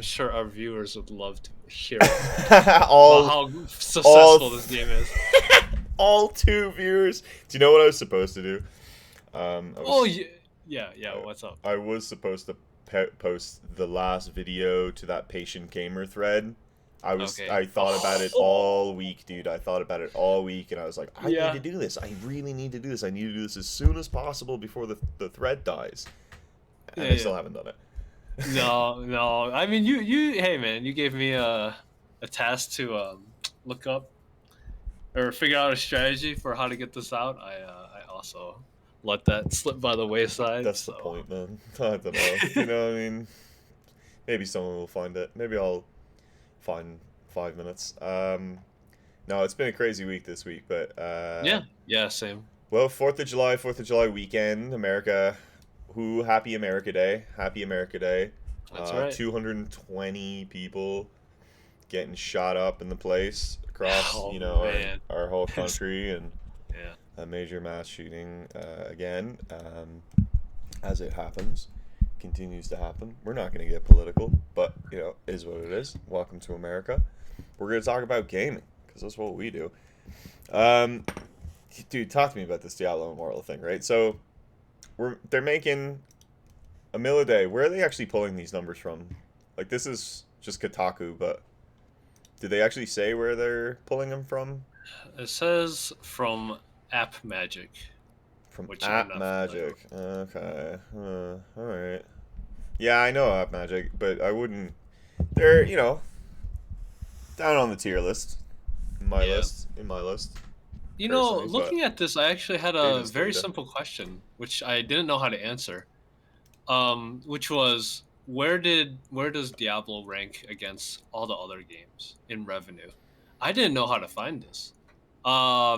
I'm sure our viewers would love to hear about all, how all, successful this game is. all two viewers. Do you know what I was supposed to do? I Oh, was, yeah, yeah, yeah. I, What's up? I was supposed to post the last video to that patient gamer thread. Okay. I thought about it all week, dude. I thought about it all week, and I was like, I need to Yeah, do this. I really need to do this. I need to do this as soon as possible before the thread dies. And yeah, I yeah. still haven't done it. No, no. I mean, hey, man, you gave me a task to look up or figure out a strategy for how to get this out. I also let that slip by the wayside. That's the So point, man. I don't know. You know what I mean? Maybe someone will find it. Maybe I'll find 5 minutes. No, it's been a crazy week this week, but yeah, yeah, same. well, Fourth of July weekend, America. Who Happy America Day? Happy America Day. That's right. 220 people getting shot up in the place across, Oh man. our whole country, and Yeah. a major mass shooting again, as it happens, continues to happen. We're not going to get political, but is what it is. Welcome to America. We're going to talk about gaming because that's what we do. Um, Dude, talk to me about this Diablo Immortal thing, right? So they're making a mil a day. Where are they actually pulling these numbers from? Like, this is just Kotaku, but did they actually say where they're pulling them from? It says from App Magic, From which I'm App not familiar with. Magic. Okay. All right. Yeah, I know App Magic, but I wouldn't. They're down on the tier list. In my Yeah. list. In my list, personally, but Looking at this, I actually had a data's very data. simple question, which I didn't know how to answer. Which was where does Diablo rank against all the other games in revenue? I didn't know how to find this.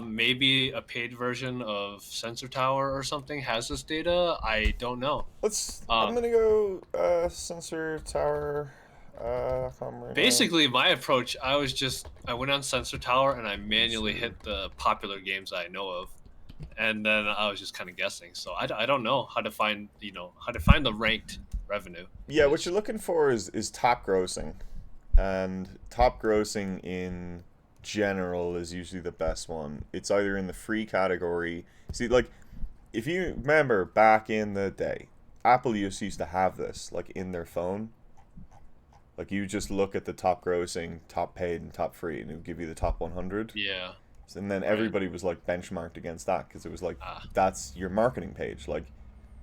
Maybe a paid version of Sensor Tower or something has this data. I don't know. Let's. I'm Um, gonna go sensor tower. Com right now. Basically, my approach, I went on Sensor Tower and I manually Sensor. hit the popular games I know of, and then I was just kind of guessing. So I don't know how to find how to find the ranked revenue Yeah, in what you're this. looking for is top grossing, and top grossing in general is usually the best one. It's either in the free category. See, like, if you remember back in the day, Apple used to have this like in their phone. Like, you just look at the top grossing, top paid, and top free, and it would give you the top 100. Yeah, And then right. everybody was like benchmarked against that because it was like Ah, that's your marketing page. Like,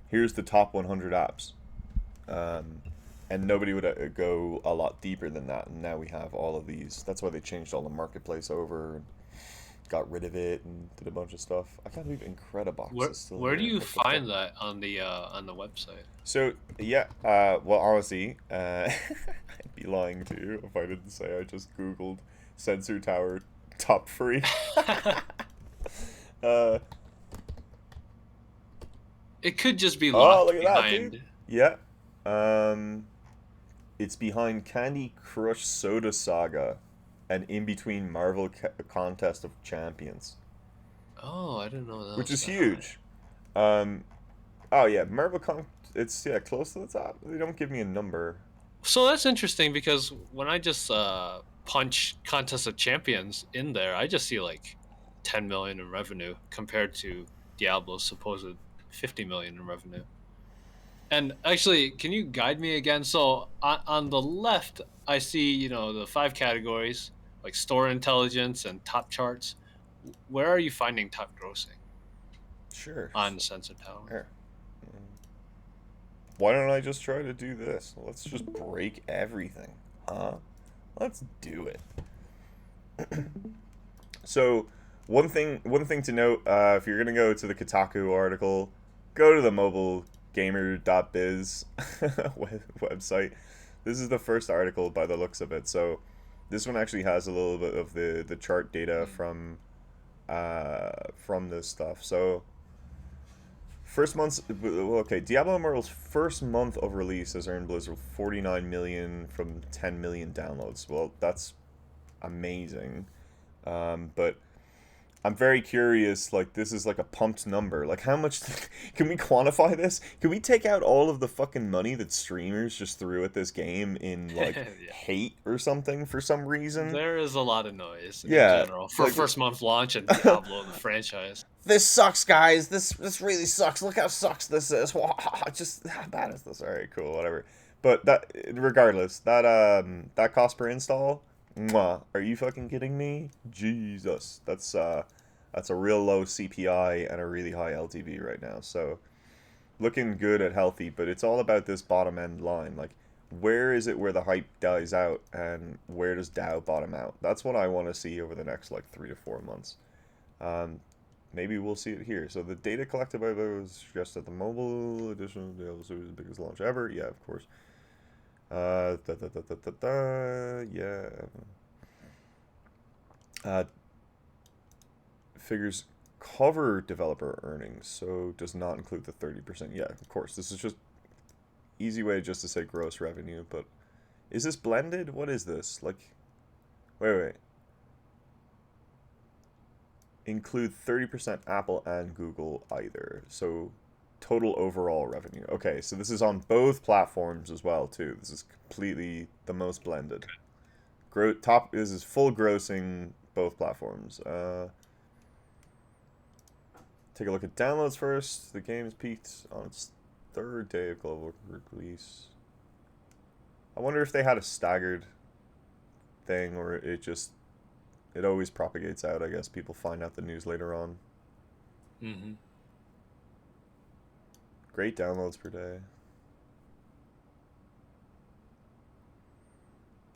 here's the top 100 apps. Um, and nobody would go a lot deeper than that. And now we have all of these. That's why they changed all the marketplace over and got rid of it and did a bunch of stuff. I can't believe Incredibox is still where do here. you What the fuck? find that on the website? So yeah, well, honestly, I'd be lying to you if I didn't say I just Googled Sensor Tower top free. uh, It could just be oh, locked look at that, dude. behind. Yeah. Um, it's behind Candy Crush Soda Saga, and in between Marvel Contest of Champions, Oh, I didn't know that which was is that high. huge. Um, oh yeah, It's close to the top. They don't give me a number. So that's interesting because when I just punch Contest of Champions in there, I just see like 10 million in revenue compared to Diablo's supposed 50 million in revenue. And actually, can you guide me again? So on the left, I see the five categories like store intelligence and top charts. Where are you finding top grossing Sure. on Sensor Tower? Here. Why don't I just try to do this? Let's just break everything, huh? Let's do it. So, one thing to note: if you're gonna go to the Kotaku article, go to the mobilegamer.biz website. This is the first article by the looks of it. So, this one actually has a little bit of the chart data from this stuff. So, first month's okay. Diablo Immortal's first month of release has earned Blizzard 49 million from 10 million downloads. Well, that's amazing. But I'm very curious. Like, this is like a pumped number. Like, how much can we quantify this? Can we take out all of the fucking money that streamers just threw at this game in like Yeah. hate or something for some reason? There is a lot of noise in Yeah, general for like first month launch in Diablo, the franchise. this sucks, guys. This really sucks. Look how sucks this is. Just how bad is this? All right, cool, whatever. But that, regardless, that cost per install, mwah, are you fucking kidding me? Jesus, that's a real low CPI and a really high LTV right now. So looking good at healthy, but it's all about this bottom end line. Like, where is it where the hype dies out, and where does DAO bottom out? That's what I want to see over the next like 3 to 4 months. Um, Maybe we'll see it here. So the data collected by those suggests that the mobile edition of Diablo is the biggest launch ever. Yeah, of course. Yeah. Figures cover developer earnings, so does not include the 30%. Yeah, of course. This is just easy way just to say gross revenue, but is this blended? What is this? Like, wait. Include 30% Apple and Google either. So total overall revenue. Okay, so this is on both platforms as well too. This is completely the most blended. This is full grossing both platforms. Take a look at downloads first. The game has peaked on its third day of global release. I wonder if they had a staggered thing, or it always propagates out. I guess people find out the news later on. Mm-hmm. Great downloads per day.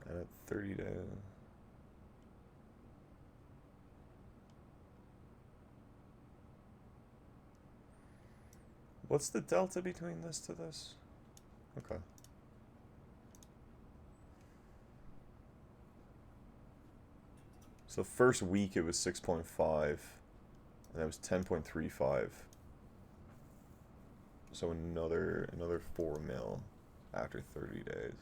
And at 30 days. What's the delta between this to this? Okay. So first week it was 6.5, and that was 10.35. So another 4 mil after 30 days.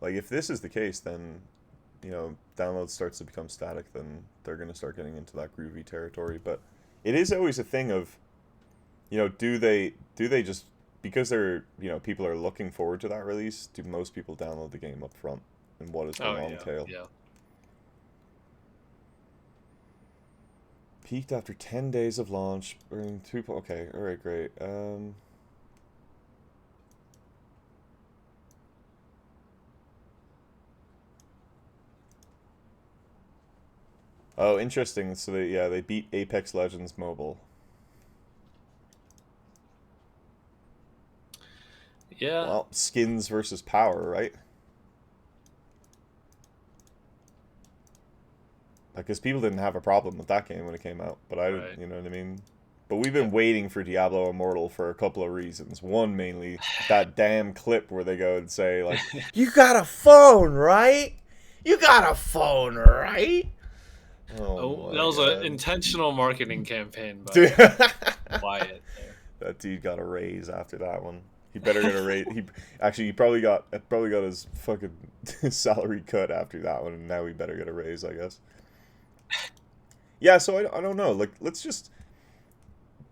Like, if this is the case, then download starts to become static, then they're going to start getting into that groovy territory. But it is always a thing of, do they just, because people are looking forward to that release, do most people download the game up front? And what is the long tail? Yeah. Peaked after 10 days of launch, earning 2. Okay, all right, great. Oh, interesting. So they beat Apex Legends Mobile. Yeah. Well, skins versus power, right? Because people didn't have a problem with that game when it came out, but I didn't. Right. You know what I mean? But we've been waiting for Diablo Immortal for a couple of reasons. One, mainly that damn clip where they go and say like, "You got a phone, right? You got a phone, right?" Oh, Oh that my was an god. intentional marketing campaign by Dude. Wyatt there. That dude got a raise after that one. He better get a raise. He probably got his fucking salary cut after that one, and now he better get a raise, I guess. Yeah, so I don't know. Like, let's just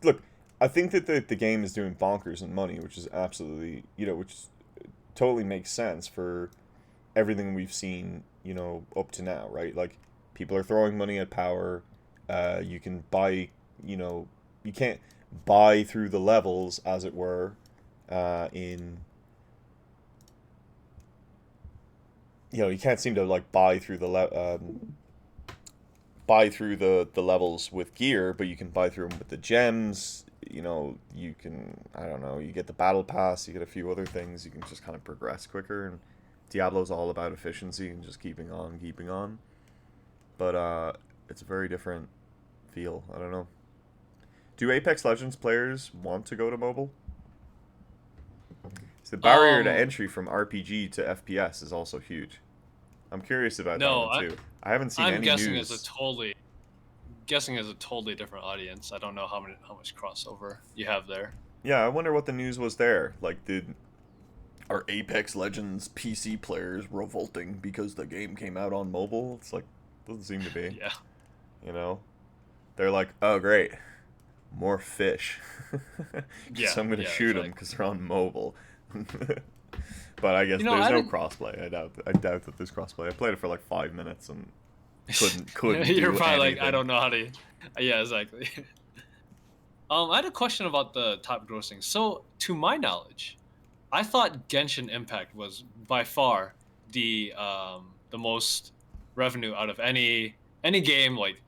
look. I think that the game is doing bonkers in money, which is absolutely, which totally makes sense for everything we've seen, up to now, right? Like, people are throwing money at power. You can buy, you can't buy through the levels, as it were, in. You can't seem to like buy through the levels with gear, but you can buy through them with the gems. You can, I don't know, you get the battle pass, you get a few other things, you can just kind of progress quicker. And Diablo's all about efficiency and just keeping on. But it's a very different feel. I don't know. Do Apex Legends players want to go to mobile? So the barrier to entry from RPG to FPS is also huge. I'm curious about that No, one too. I haven't seen I'm any guessing news. as a totally different audience. I don't know how much crossover you have there. Yeah, I wonder what the news was there. Like, Are Apex Legends PC players revolting because the game came out on mobile? It's like, doesn't seem to be. Yeah. You know, they're like, oh great, more fish, because Yeah. I'm gonna Yeah. shoot them Exactly. because they're on mobile. But I guess You know, I there's had no a crossplay. I doubt that there's crossplay. I played it for like 5 minutes and couldn't You're do probably like, I anything. don't know how to. Yeah, exactly. I had a question about the top grossing. So, to my knowledge, I thought Genshin Impact was by far the most revenue out of any game like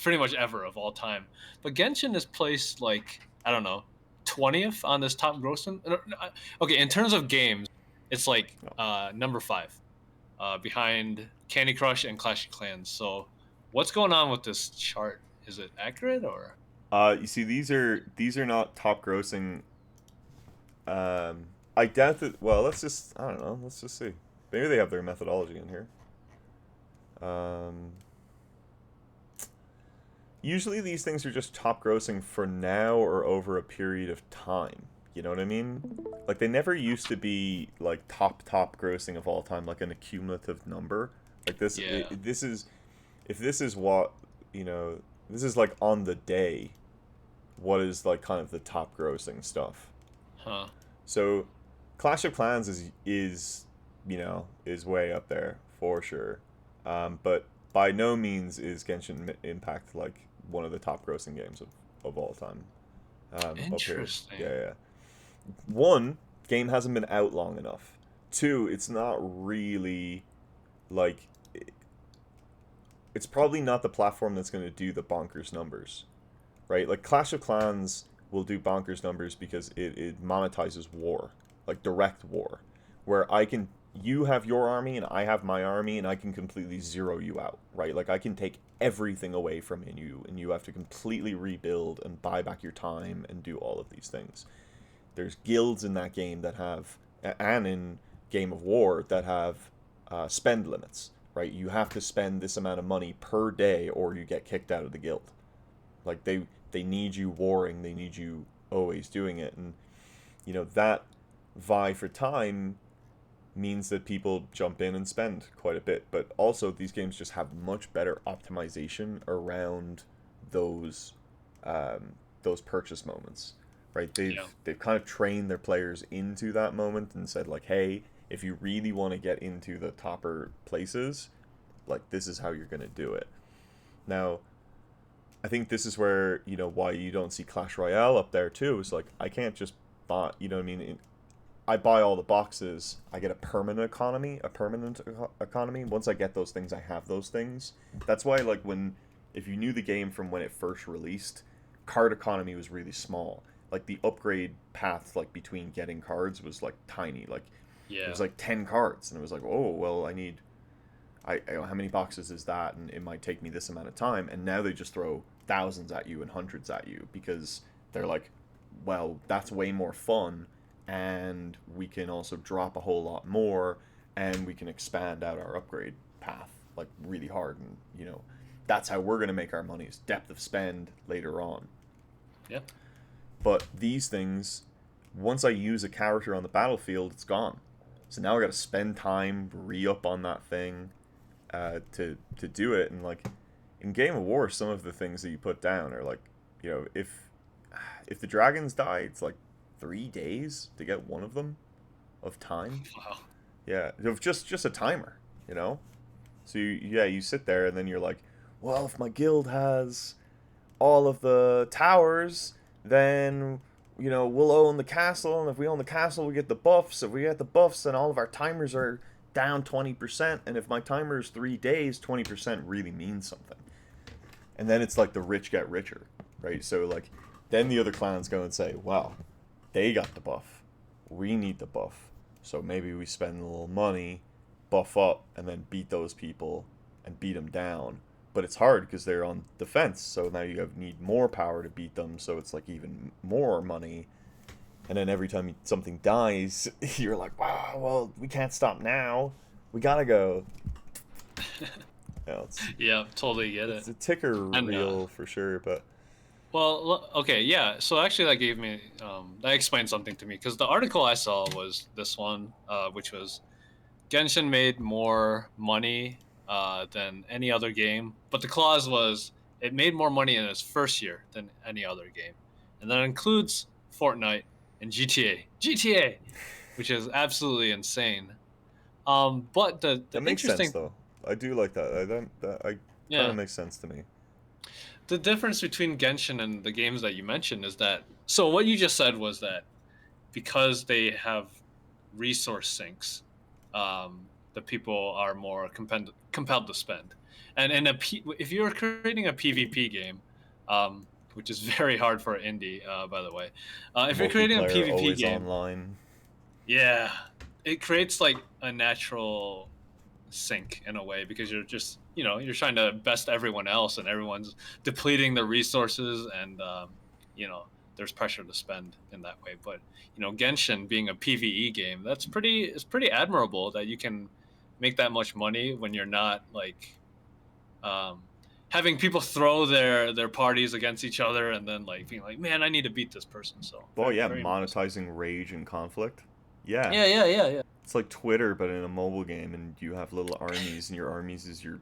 pretty much ever of all time. But Genshin is placed like I don't know 20th on this top grossing. Okay, in terms of games, it's like No. number 5, behind Candy Crush and Clash of Clans. So what's going on with this chart? Is it accurate or? You see, these are not top grossing. I doubt that. Well, let's just. I don't know. Let's just see. Maybe they have their methodology in here. Um, Usually these things are just top grossing for now or over a period of time. You know what I mean? Like they never used to be like top grossing of all time, like an accumulative number. Like this, Yeah. this is if this is what you know. This is like on the day. What is like kind of the top grossing stuff? Huh. So, Clash of Clans is way up there for sure, but by no means is Genshin Impact like one of the top grossing games of all time. Up here, yeah, Interesting. yeah. One, game hasn't been out long enough. Two, it's not really like it's probably not the platform that's going to do the bonkers numbers, right? Like Clash of Clans will do bonkers numbers because it monetizes war, like direct war, where you have your army and I have my army and I can completely zero you out, right? Like I can take everything away from you and you have to completely rebuild and buy back your time and do all of these things. There's guilds in that game that have, and in Game of War that have spend limits, right? You have to spend this amount of money per day or you get kicked out of the guild. Like they need you warring, they need you always doing it, and that vie for time means that people jump in and spend quite a bit. But also these games just have much better optimization around those those purchase moments, right? They've Yeah. they've kind of trained their players into that moment and said like, hey, if you really want to get into the topper places, like this is how you're gonna do it. Now, I think this is where why you don't see Clash Royale up there too. Is like I can't just buy. You know what I mean? I buy all the boxes. I get a permanent economy. A permanent economy. Once I get those things, I have those things. That's why like if you knew the game from when it first released, card economy was really small. Like the upgrade path like between getting cards was like tiny. Like it Yeah. was like 10 cards, and it was like, oh well, I need how many boxes is that, and it might take me this amount of time. And now they just throw thousands at you and hundreds at you because they're like, well, that's way more fun, and we can also drop a whole lot more, and we can expand out our upgrade path like really hard, and that's how we're gonna make our money is depth of spend later on. Yeah. But these things, once I use a character on the battlefield, it's gone. So now I got to spend time re-up on that thing, to do it. And like in Game of War, some of the things that you put down are like, if the dragons die, it's like 3 days to get one of them of time. Wow. Yeah, of just a timer, you know. So you sit there and then you're like, well, if my guild has all of the towers, then we'll own the castle, and if we own the castle, we get the buffs. If we get the buffs, then all of our timers are down 20%, and if my timer is 3 days, 20% really means something. And then it's like the rich get richer, right? So like, then the other clans go and say, wow, they got the buff, we need the buff, so maybe we spend a little money, buff up, and then beat those people and beat them down. But it's hard because they're on defense, so now need more power to beat them, so it's like even more money. And then every time something dies, you're like, wow, well, we can't stop now, we gotta go. It's Yeah, totally get it. it's a ticker And reel for sure, but Well, okay, yeah. So actually, that gave me that explained something to me because the article I saw was this one, which was Genshin made more money than any other game, but the clause was it made more money in its first year than any other game, and that includes Fortnite and GTA. GTA, which is absolutely insane. But That the makes sense interesting, though. I do like that. I kind of yeah, makes sense to me. the difference between Genshin and the games that you mentioned is that so what you just said was that because they have resource sinks, the people are more compelled to spend. And if you're creating a PvP game, which is very hard for indie, by the way, if you're creating a Multiplayer, PvP always game, online. yeah, it creates like a natural sink in a way because you're just you're trying to best everyone else and everyone's depleting their resources and there's pressure to spend in that way. But Genshin being a PvE game, it's pretty admirable that you can make that much money when you're not like um, having people throw their parties against each other and then like being like, man, I need to beat this person. So Well, yeah, very impressive. monetizing rage and conflict. Yeah, Yeah. it's like Twitter, but in a mobile game, and you have little armies, and your armies is your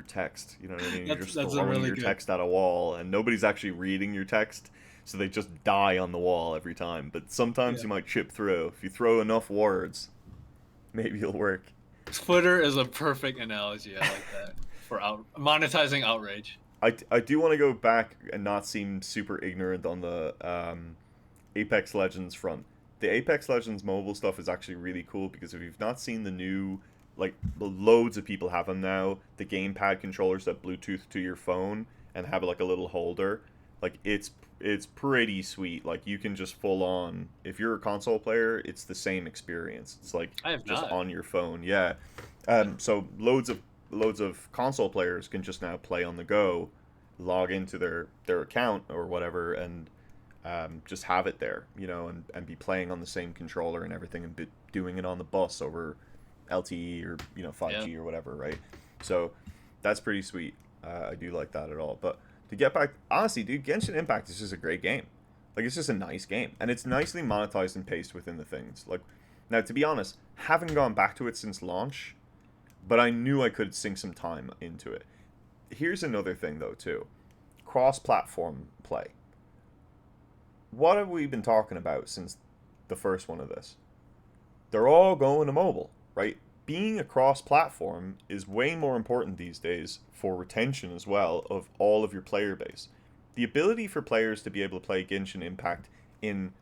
text. You know what I mean? You're just That's a throwing really your good. text at a wall, and nobody's actually reading your text, so they just die on the wall every time. But sometimes Yeah. you might chip through if you throw enough words. Maybe it'll work. Twitter is a perfect analogy. I like that for monetizing outrage. I do want to go back and not seem super ignorant on the Apex Legends front. The Apex Legends mobile stuff is actually really cool because if you've not seen the new, like, loads of people have them now, the gamepad controllers that Bluetooth to your phone and have like a little holder, like it's pretty sweet. Like you can just full on, if you're a console player, it's the same experience. It's like I have just not. on your phone. Yeah. So loads of console players can just now play on the go, log into their account or whatever, and just have it there, and be playing on the same controller and everything, and be doing it on the bus over LTE or Yeah. 5G or whatever, right? So that's pretty sweet. I do like that at all. But to get back, honestly, dude, Genshin Impact is just a great game. Like it's just a nice game, and it's nicely monetized and paced within the things. Like now, to be honest, haven't gone back to it since launch, but I knew I could sink some time into it. Here's another thing though too: cross-platform play. What have we been talking about since the first one of this? They're all going to mobile, right? Being a cross platform is way more important these days for retention as well of all of your player base. The ability for players to be able to play Genshin Impact in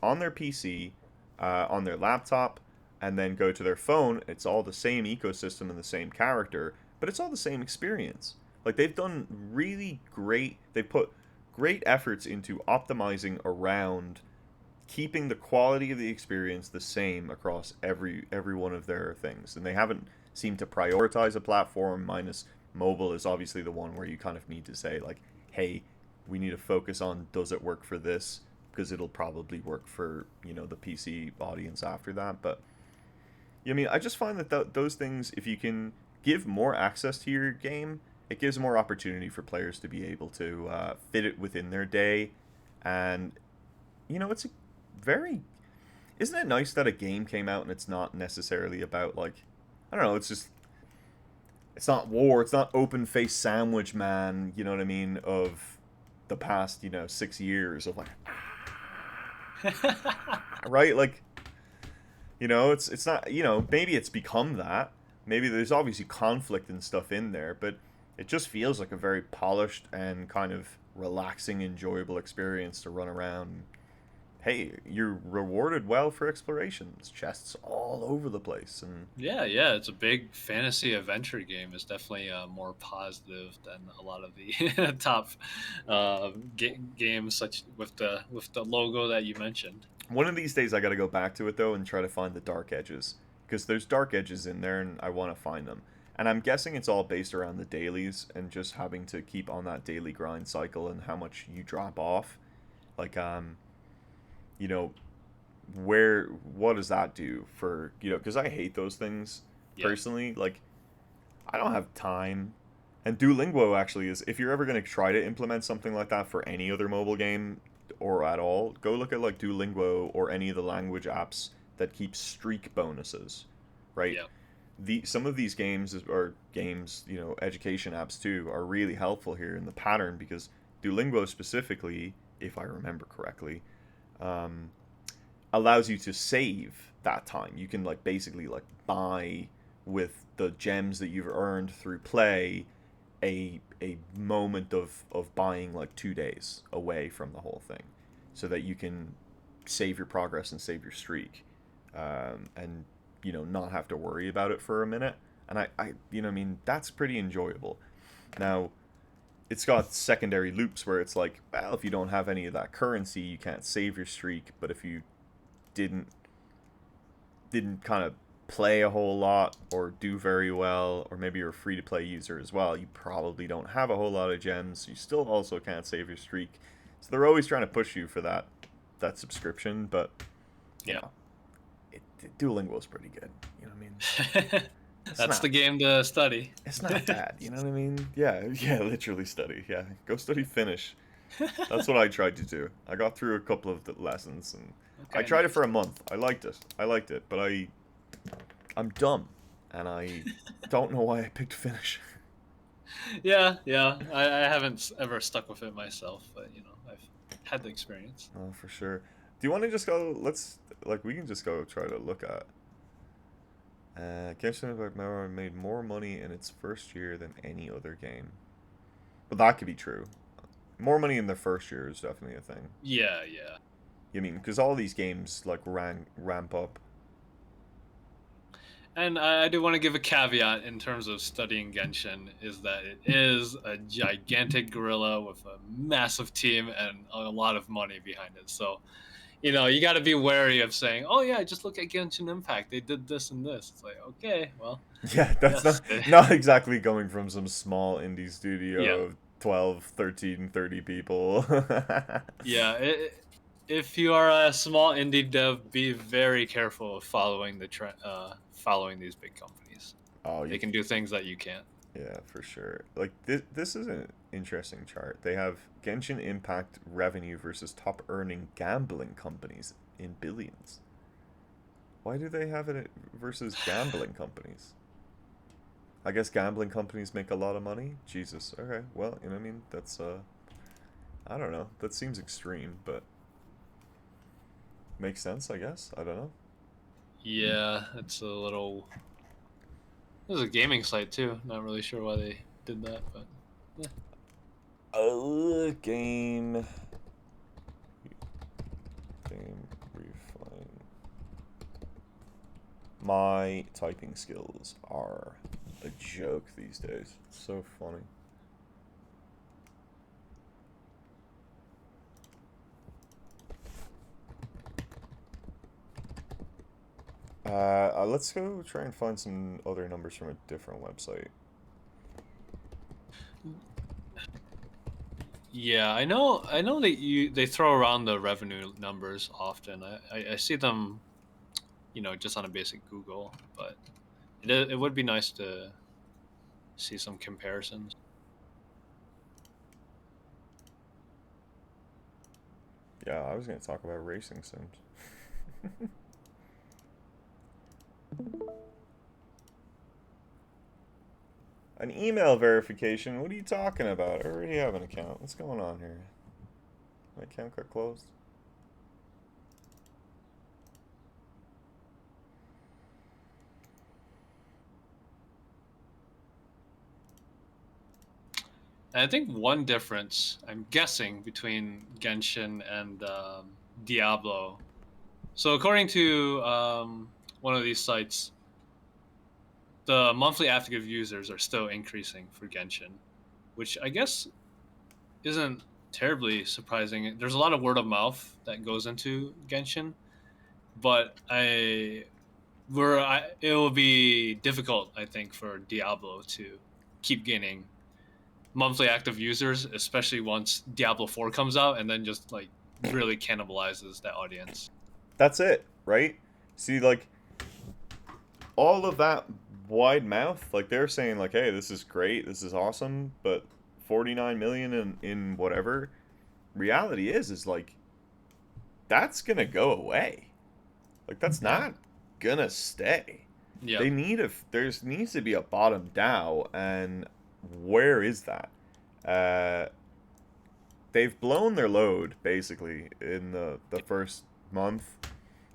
on their PC, on their laptop, and then go to their phone, it's all the same ecosystem and the same character, but it's all the same experience. Like they've done really great, they put great efforts into optimizing around keeping the quality of the experience the same across every one of their things, and they haven't seemed to prioritize a platform. Minus mobile is obviously the one where you kind of need to say like, hey, we need to focus on does it work for this, because it'll probably work for the PC audience after that. But I mean, I just find that those things, if you can give more access to your game, it gives more opportunity for players to be able to fit it within their day. And it's a very, isn't it nice that a game came out and it's not necessarily about like, I don't know, it's not war, it's not open face sandwich man, you know what I mean, of the past 6 years of like, right, like, it's not, maybe it's become that, maybe there's obviously conflict and stuff in there, but it just feels like a very polished and kind of relaxing, enjoyable experience to run around. Hey, you're rewarded well for explorations. Chests all over the place, and Yeah, it's a big fantasy adventure game. It's definitely more positive than a lot of the top games, such with the logo that you mentioned. one of these days I got to go back to it though and try to find the dark edges, because there's dark edges in there, and I want to find them. And I'm guessing it's all based around the dailies and just having to keep on that daily grind cycle and how much you drop off. Like, you know, what does that do for, because I hate those things Yeah, personally. Like, I don't have time. And Duolingo actually is, if you're ever going to try to implement something like that for any other mobile game or at all, go look at like Duolingo or any of the language apps that keep streak bonuses, right? Yeah. Some of these games or games, education apps too, are really helpful here in the pattern because Duolingo specifically, if I remember correctly, um, allows you to save that time. You can like basically like buy with the gems that you've earned through play a moment of buying like 2 days away from the whole thing, so that you can save your progress and save your streak, and not have to worry about it for a minute. And I mean that's pretty enjoyable. Now it's got secondary loops where it's like, well, if you don't have any of that currency, you can't save your streak. But if you didn't didn't kind of play a whole lot or do very well, or maybe you're a free to play user as well, you probably don't have a whole lot of gems. You still also can't save your streak. So they're always trying to push you for that subscription, but you Yeah. know, Duolingo's pretty good. You know what I mean? That's the game to study. It's not bad. You know what I mean? Yeah, yeah, literally study. Yeah, go study Finnish. That's what I tried to do. I got through a couple of the lessons, and I Okay, tried it nice. for a month. I liked it. But I'm dumb, and I don't know why I picked Finnish. Yeah, yeah. I haven't ever stuck with it myself, but I've had the experience. Oh, for sure. Do you want to just go? We can just go try to look at. Genshin Impact made more money in its first year than any other game. But that could be true. More money in their first year is definitely a thing. Yeah, yeah. You mean because all these games like ramp up. And I do want to give a caveat in terms of studying Genshin is that it is a gigantic gorilla with a massive team and a lot of money behind it. So, you got to be wary of saying, "Oh yeah, just look at Genshin Impact. They did this and this." It's like, okay, well, Yeah, that's yes, not exactly going from some small indie yeah, studio of 12, 13, 30 people. yeah. If you are a small indie dev, be very careful of following these big companies. Oh, They can do things that you can't. yeah, for sure. Like this is an interesting chart. They have Genshin Impact revenue versus top earning gambling companies in billions. Why do they have it versus gambling companies? I guess gambling companies make a lot of money. Jesus. Okay. Well, you know what I mean? That's I don't know. That seems extreme, but makes sense, I guess. I don't know. Yeah, it's a little. This is a gaming site too. Not really sure why they did that, but yeah. Game refine. My typing skills are a joke these days. So funny. Let's go try and find some other numbers from a different website. Yeah, I know. I know that they throw around the revenue numbers often. I see them, just on a basic Google, but it would be nice to see some comparisons. Yeah, I was going to talk about racing sims. An email verification? What are you talking about? I already have an account. What's going on here? My account got closed. And I think one difference, I'm guessing, between Genshin and Diablo. So according to one of these sites, the monthly active users are still increasing for Genshin, which I guess isn't terribly surprising. There's a lot of word of mouth that goes into Genshin, but it will be difficult, I think, for Diablo to keep gaining monthly active users, especially once Diablo 4 comes out and then just like really cannibalizes that audience. That's it, right? See, like, all of that wide mouth. Like they're saying like, hey, this is great, this is awesome, but 49 million in whatever. Reality is like that's gonna go away. Like that's Yeah. not gonna stay. Yep. They need a there's needs to be a bottom DAO, and where is that? Uh, they've blown their load basically in the first month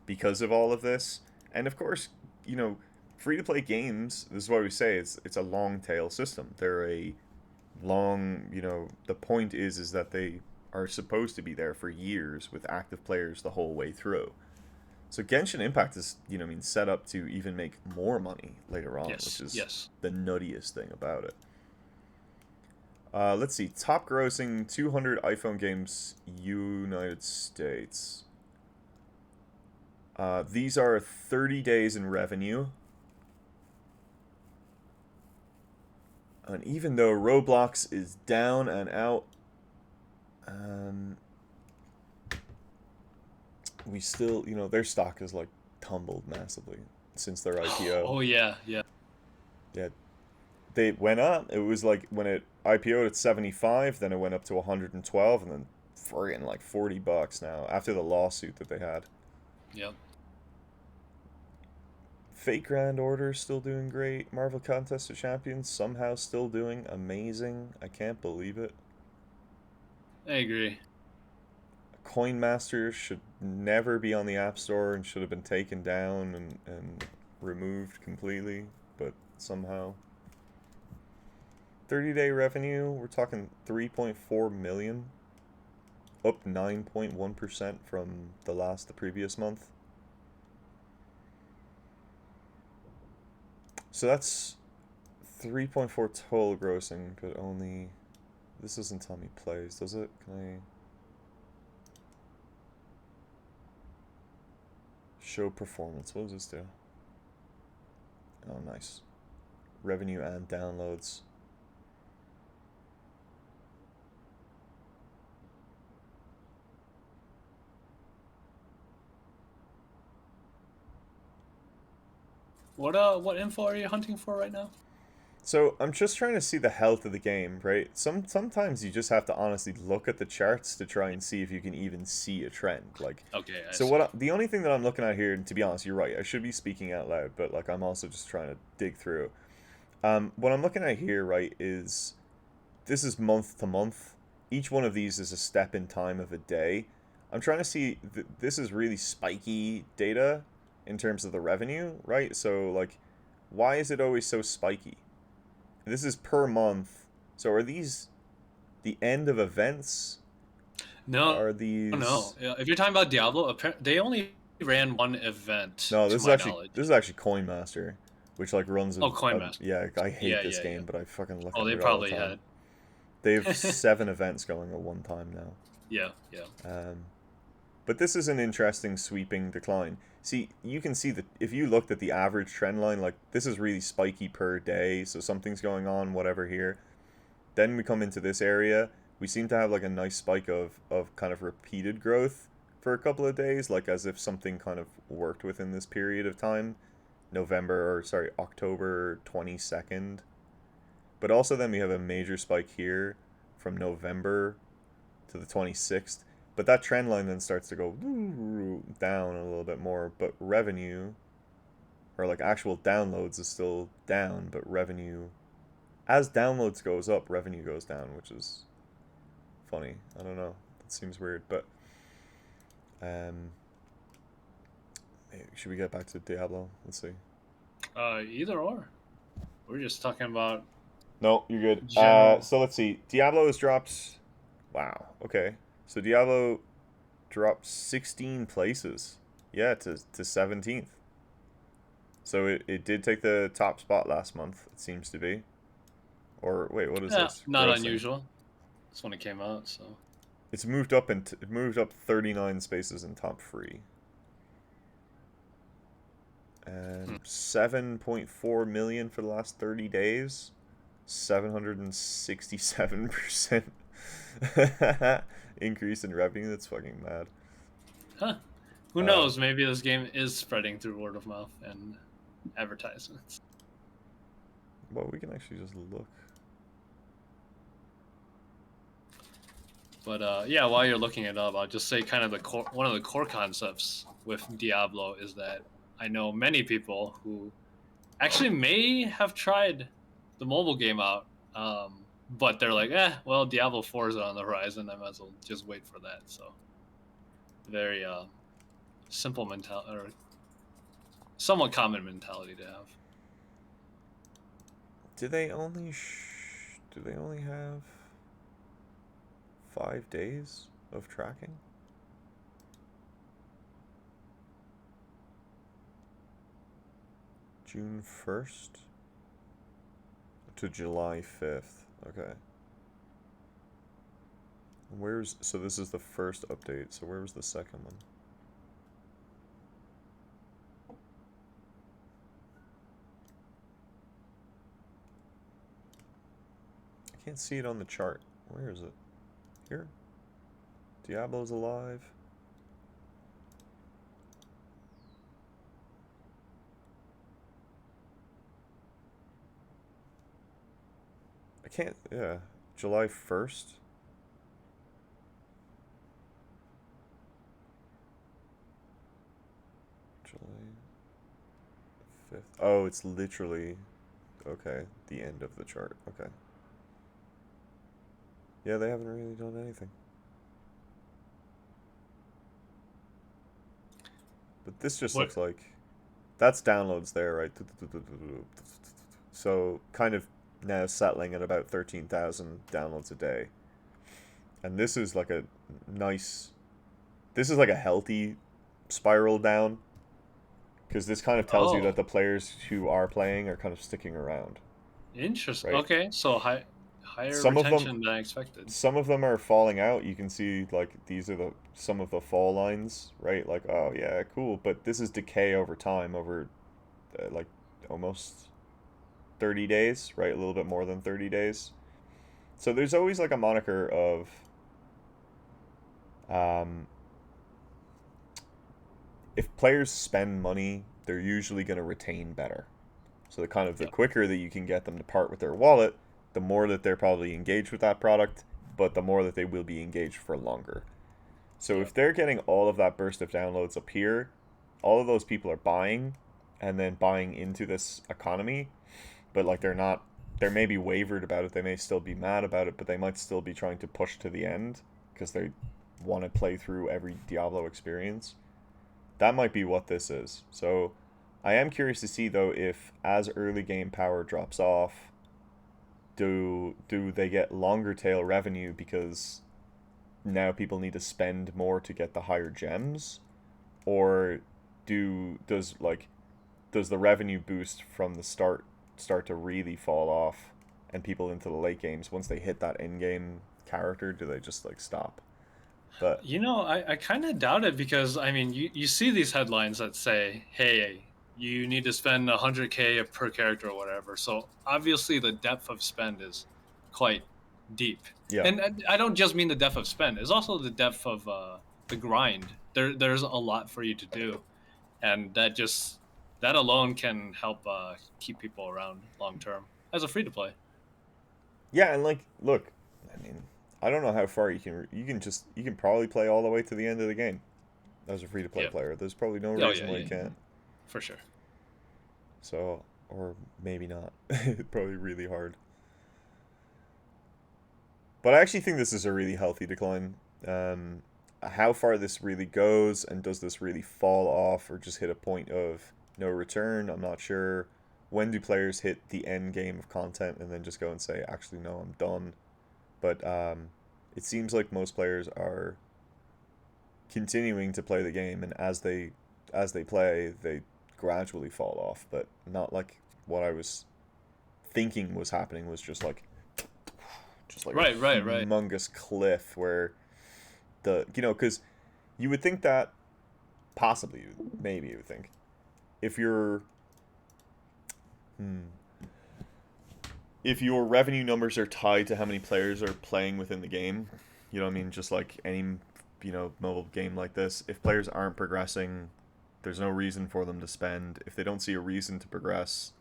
because of all of this, and of course, you know, free to play games. This is why we say it's a long tail system. They're a long, you know, the point is that they are supposed to be there for years with active players the whole way through. So Genshin Impact is, you know, I mean, set up to even make more money later on, which Yes. is Yes. the nuttiest thing about it. Let's see, top grossing 200 iPhone games, United States. These are 30 days in revenue. And even though Roblox is down and out, um, we still, you know, their stock is like tumbled massively since their IPO. Oh yeah. Yeah. Yeah, they went up. It was like when it IPO'd at 75, then it went up to 112, and then friggin' like $40 now after the lawsuit that they had. Yep. Fate Grand Order still doing great. Marvel Contest of Champions somehow still doing amazing. I can't believe it. I agree. Coin Master should never be on the App Store and should have been taken down and removed completely, but somehow. 30-day revenue, we're talking 3.4 million, up 9.1% from the previous month. So that's 3.4 total grossing, but only, this doesn't tell me plays, does it? Can I show performance? What does this do? Oh, nice. Revenue and downloads. What info are you hunting for right now? So I'm just trying to see the health of the game, right? Sometimes you just have to honestly look at the charts to try and see if you can even see a trend. Like, Okay, I so see. the only thing that I'm looking at here, and to be honest, you're right. I should be speaking out loud, but like I'm also just trying to dig through. What I'm looking at here, right, is this is month to month. Each one of these is a step in time of a day. I'm trying to see. This is really spiky data in terms of the revenue, right? So like, why is it always so spiky? This is per month. So are these the end of events? No, Are no. these? Yeah, if you're talking about Diablo, they only ran one event, No, to my knowledge. this is actually Coin Master, which like runs Oh, Coin Master. yeah. I hate Yeah, this yeah, yeah. game, but I fucking look Oh, at they it all the probably time. had. They have 7 events going at one time now. Yeah, yeah. But this is an interesting sweeping decline. See, you can see that if you looked at the average trend line, like this is really spiky per day, so something's going on, whatever here. Then we come into this area. We seem to have like a nice spike of kind of repeated growth for a couple of days, like as if something kind of worked within this period of time. October 22nd. But also then we have a major spike here from November to the 26th. But that trend line then starts to go down a little bit more. But revenue, or like actual downloads, is still down. But revenue, as downloads goes up, revenue goes down, which is funny. I don't know. It seems weird. But um, should we get back to Diablo? Let's see. Either or. We're just talking about No, you're good. general. So let's see. Diablo has dropped. Wow. Okay. So Diablo dropped 16 places. Yeah, to 17th. So it did take the top spot last month, it seems to be. Or wait, what is Yeah, this? not Grossing. unusual. That's when it came out, so. It's moved up and it moved up 39 spaces in top free. And 7.4 million for the last 30 days. 767% increase in revenue. That's fucking mad. Huh. Who knows? Maybe this game is spreading through word of mouth and advertisements. Well, we can actually just look. But yeah, while you're looking it up, I'll just say kind of one of the core concepts with Diablo is that I know many people who actually may have tried the mobile game out, but they're like, well, Diablo 4 is on the horizon. I might as well just wait for that. So very simple mentality, or somewhat common mentality to have. Do they only have 5 days of tracking? June 1st to July 5th. Okay. So this is the first update. So where was the second one? I can't see it on the chart. Where is it? Here? Diablo's alive. I can't, yeah. July 1st? July 5th. Oh, it's literally, okay, the end of the chart. Okay. Yeah, they haven't really done anything. But this just What? looks like, that's downloads there, right? So kind of now settling at about 13,000 downloads a day. And this is like a nice, this is like a healthy spiral down, because this kind of tells you that Oh, the players who are playing are kind of sticking around, interesting. right? Okay, so higher Some of them retention than I expected. some of them are falling out. You can see like these are the some of the fall lines, right? Like, oh yeah, cool, but this is decay over time, over like almost 30 days, right? A little bit more than 30 days. So there's always like a moniker of um, if players spend money, they're usually going to retain better. So the Yeah, quicker that you can get them to part with their wallet, the more that they're probably engaged with that product, but the more that they will be engaged for longer. So yeah, if they're getting all of that burst of downloads up here, all of those people are buying and then buying into this economy, but like they're maybe wavered about it, they may still be mad about it, but they might still be trying to push to the end because they want to play through every Diablo experience. That might be what this is. So I am curious to see though if as early game power drops off, do they get longer tail revenue because now people need to spend more to get the higher gems, or does the revenue boost from the start to really fall off, and people into the late games once they hit that end game character, do they just like stop? But I kind of doubt it because I mean, you see these headlines that say, "Hey, you need to spend 100K per character or whatever." So obviously, the depth of spend is quite deep, yeah, and I don't just mean the depth of spend; it's also the depth of the grind. There's a lot for you to do, and that alone can help keep people around long term as a free to play. yeah, and like look, I mean, I don't know how far you can probably play all the way to the end of the game as a free to play Yeah. player. There's probably no Oh reason yeah, why you yeah, can't. for sure. So, or maybe not. Probably really hard. But I actually think this is a really healthy decline. How far this really goes, and does this really fall off or just hit a point of no return? I'm not sure. When do players hit the end game of content and then just go and say, actually, no, I'm done? But it seems like most players are continuing to play the game, and as they play, they gradually fall off. But not like what I was thinking was happening was just like a Right. humongous cliff where because you would think that possibly maybe you would think if you're hmm, if your revenue numbers are tied to how many players are playing within the game, you know what I mean, just like any mobile game like this, if players aren't progressing, there's no reason for them to spend. If they don't see a reason to progress,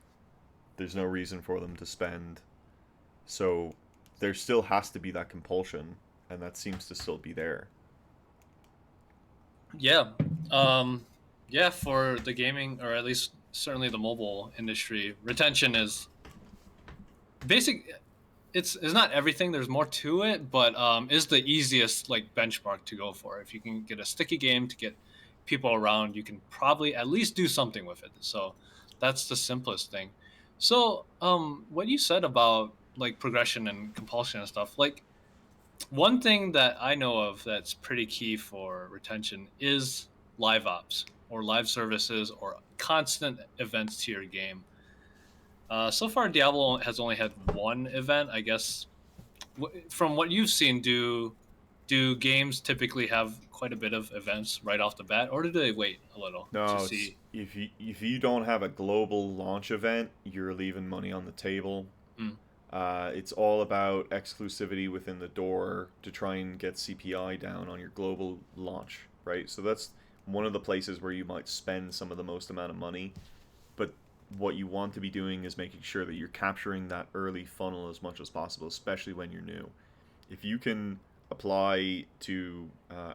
There's no reason for them to spend. So there still has to be that compulsion, and that seems to still be there. Yeah. Um, yeah, for the gaming, or at least certainly the mobile industry, retention is basic. It's not everything. There's more to it, but is the easiest like benchmark to go for. If you can get a sticky game to get people around, you can probably at least do something with it. So that's the simplest thing. So what you said about like progression and compulsion and stuff, like one thing that I know of that's pretty key for retention is live ops or live services or constant events to your game. So far, Diablo has only had one event. I guess from what you've seen, do games typically have quite a bit of events right off the bat, or do they wait a little to No, it's see? if you don't have a global launch event, you're leaving money on the table. Mm, It's all about exclusivity within the door to try and get CPI down on your global launch, right? So that's one of the places where you might spend some of the most amount of money. But what you want to be doing is making sure that you're capturing that early funnel as much as possible, especially when you're new. If you can apply to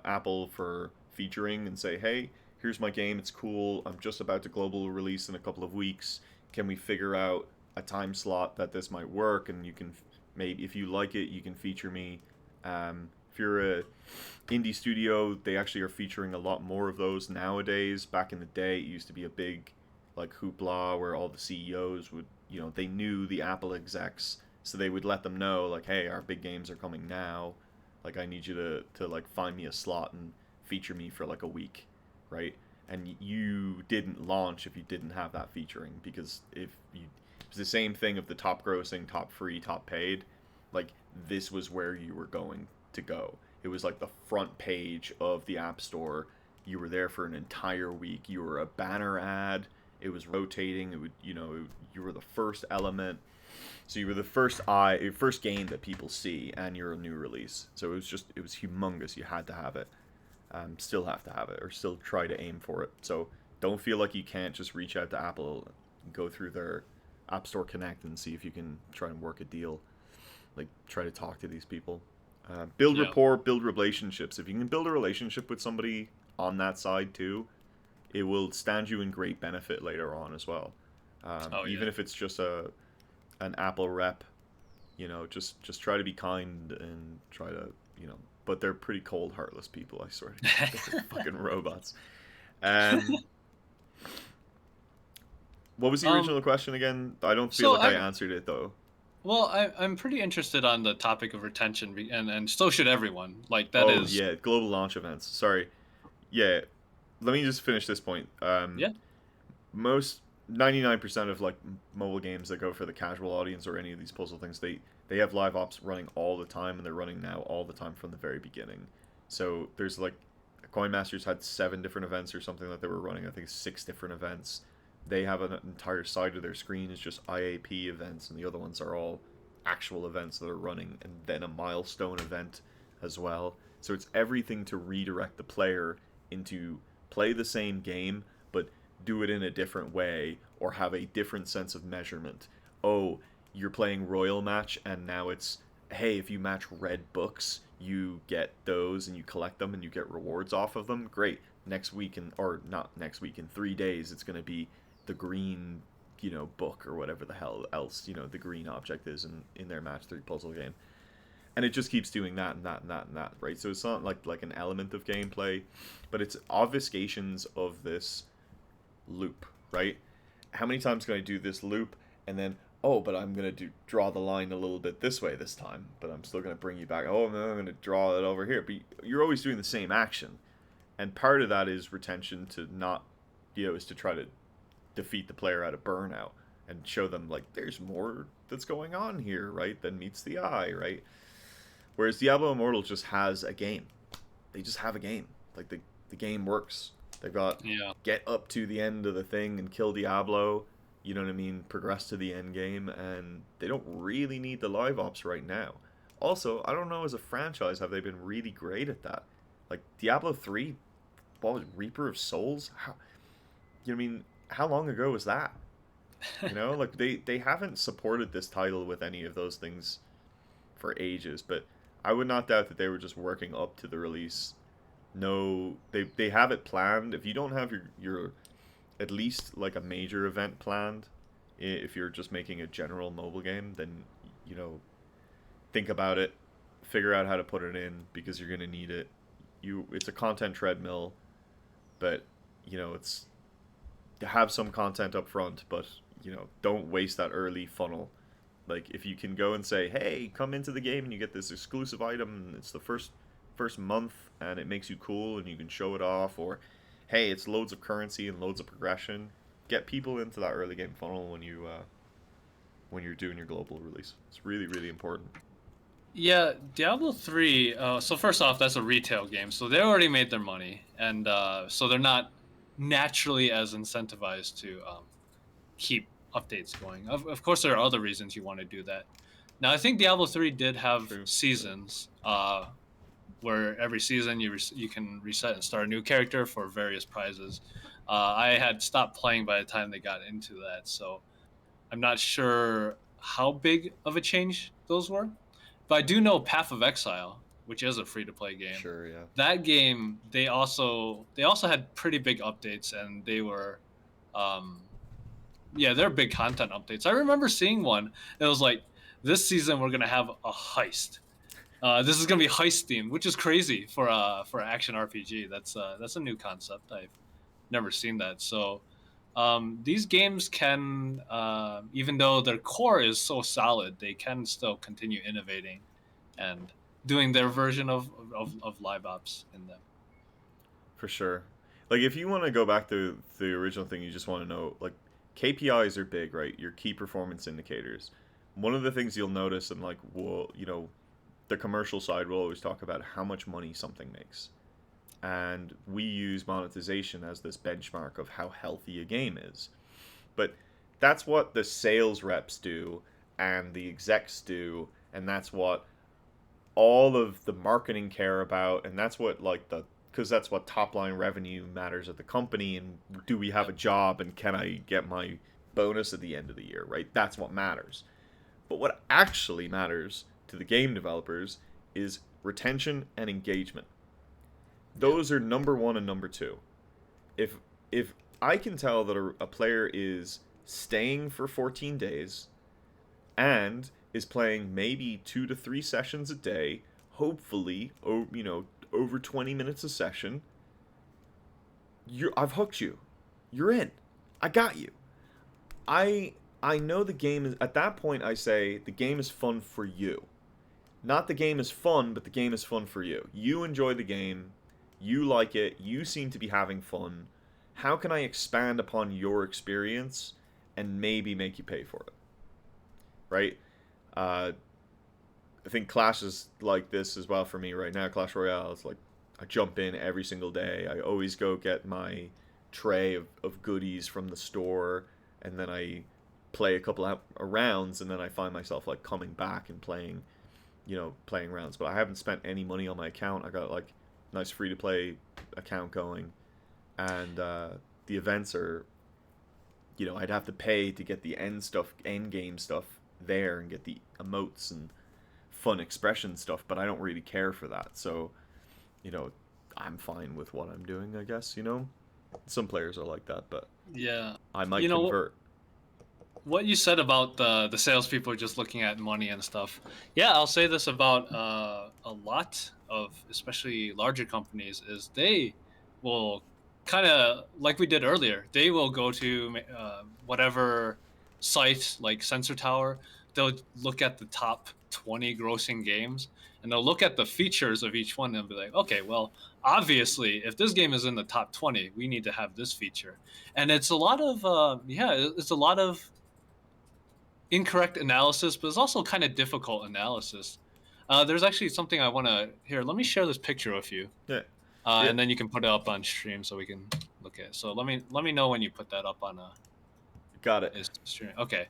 Apple for featuring and say, hey, here's my game, it's cool, I'm just about to global release in a couple of weeks, can we figure out a time slot that this might work? And you can, maybe if you like it, you can feature me. If you're a indie studio, they actually are featuring a lot more of those nowadays. Back in the day, it used to be a big like hoopla where all the CEOs would, they knew the Apple execs, so they would let them know like, hey, our big games are coming now. Like I need you to like find me a slot and feature me for like a week, right? And you didn't launch if you didn't have that featuring, because if you, it's the same thing of the top grossing, top free, top paid. Like this was where you were going to go. It was like the front page of the App Store. You were there for an entire week. You were a banner ad. It was rotating. It would, you were the first element. So you were the first game that people see, and you're a new release. So it was humongous. You had to have it. Still have to have it, or still try to aim for it. So don't feel like you can't just reach out to Apple, go through their App Store Connect, and see if you can try and work a deal. Like try to talk to these people, build yeah. rapport, build relationships. If you can build a relationship with somebody on that side too, it will stand you in great benefit later on as well. Oh Even yeah. if it's just an Apple rep, just try to be kind and try to, but they're pretty cold, heartless people. I swear to God, they're fucking robots. Um, what was the um. original question again? I don't feel So like I I'm answered it though. well. I'm pretty interested on the topic of retention, and so should everyone. Like that Oh is yeah, global launch events. Sorry. Yeah, let me just finish this point. yeah. Most 99% of like mobile games that go for the casual audience or any of these puzzle things, they have live ops running all the time, and they're running now all the time from the very beginning. So there's like Coin Masters had 7 different events or something that they were running. I think 6 different events. They have an entire side of their screen is just IAP events, and the other ones are all actual events that are running, and then a milestone event as well. So it's everything to redirect the player into play the same game, but do it in a different way or have a different sense of measurement. Oh, you're playing Royal Match, and now it's, hey, if you match red books, you get those and you collect them and you get rewards off of them. Great. Next week, or not next week, in 3 days, it's going to be the green, book or whatever the hell else, the green object is in their match 3 puzzle game. And it just keeps doing that and that and that and that, right? So it's not like an element of gameplay, but it's obfuscations of this loop, right? How many times can I do this loop and then, oh, but I'm gonna draw the line a little bit this way this time, but I'm still gonna bring you back. Oh no, I'm gonna draw it over here. But you're always doing the same action, and part of that is retention to not, is to try to defeat the player out of burnout and show them like there's more that's going on here, right? Than meets the eye, right? Whereas Diablo Immortal just has a game. They just have a game. Like the game works. They've got Yeah. get up to the end of the thing and kill Diablo. You know what I mean? Progress to the end game, and they don't really need the live ops right now. Also, I don't know, as a franchise, have they been really great at that? Like Diablo 3, what was it, Reaper of Souls? How, you know what I mean? How long ago was that? You know, like they haven't supported this title with any of those things for ages, but I would not doubt that they were just working up to the release. No, they have it planned. If you don't have your at least like a major event planned, if you're just making a general mobile game, then you know, think about it, figure out how to put it in because you're gonna need it. It's a content treadmill, but you know, it's to have some content up front, but you know, don't waste that early funnel. Like if you can go and say, "Hey, come into the game and you get this exclusive item. And it's the first month and it makes you cool and you can show it off," or "Hey, it's loads of currency and loads of progression." Get people into that early game funnel when you're doing your global release. It's really really important. Yeah, Diablo 3. So first off, that's a retail game, so they already made their money, and so they're not naturally as incentivized to keep updates going. Of course, there are other reasons you want to do that. Now, I think Diablo 3 did have True. seasons, where every season you can reset and start a new character for various prizes. I had stopped playing by the time they got into that, so I'm not sure how big of a change those were. But I do know Path of Exile, which is a free to play game. Sure, yeah. That game they also had pretty big updates, and they were um yeah, they're big content updates. I remember seeing one. It was like, this season we're gonna have a heist. This is gonna be heist themed, which is crazy for action RPG. That's a new concept. I've never seen that. So these games can, even though their core is so solid, they can still continue innovating and doing their version of live ops in them. For sure. Like if you want to go back to the original thing, you just want to know like KPIs are big, right? Your key performance indicators. One of the things you'll notice, and like, well, you know, the commercial side will always talk about how much money something makes, and we use monetization as this benchmark of how healthy a game is. But that's what the sales reps do and the execs do, and that's what all of the marketing care about, and that's what like the because that's what top line revenue matters at the company, and do we have a job and can I get my bonus at the end of the year, right? That's what matters. But what actually matters to the game developers is retention and engagement. Yeah. Those are number one and number two. If I can tell that a player is staying for 14 days and is playing maybe 2 to 3 sessions a day, hopefully, you know, over 20 minutes a session, I've hooked you. You're in. I got you. I know the game is at that point. I say the game is fun for you. Not the game is fun, but the game is fun for you. You enjoy the game. You like it. You seem to be having fun. How can I expand upon your experience and maybe make you pay for it? Right? Uh, I think Clash is like this as well for me right now. Clash Royale is like I jump in every single day. I always go get my tray of goodies from the store, and then I play a couple of rounds, and then I find myself like coming back and playing, you know, playing rounds. But I haven't spent any money on my account. I got like nice free to play account going, and the events are, you know, I'd have to pay to get the end game stuff there, and get the emotes and fun expression stuff, but I don't really care for that. So, you know, I'm fine with what I'm doing, I guess, you know? Some players are like that, but Yeah. I might You know, convert. what you said about the salespeople just looking at money and stuff. Yeah, I'll say this about a lot of especially larger companies is they will kind of like we did earlier. They will go to whatever site like Sensor Tower. They'll look at the top 20 grossing games, and they'll look at the features of each one and be like, okay, well, obviously, if this game is in the top 20, we need to have this feature. And it's a lot of it's a lot of incorrect analysis, but it's also kind of difficult analysis. There's actually something I want to here. Let me share this picture with you, Yeah. Yeah. and then you can put it up on stream so we can look at it. So let me know when you put that up on Got it. a stream. Okay.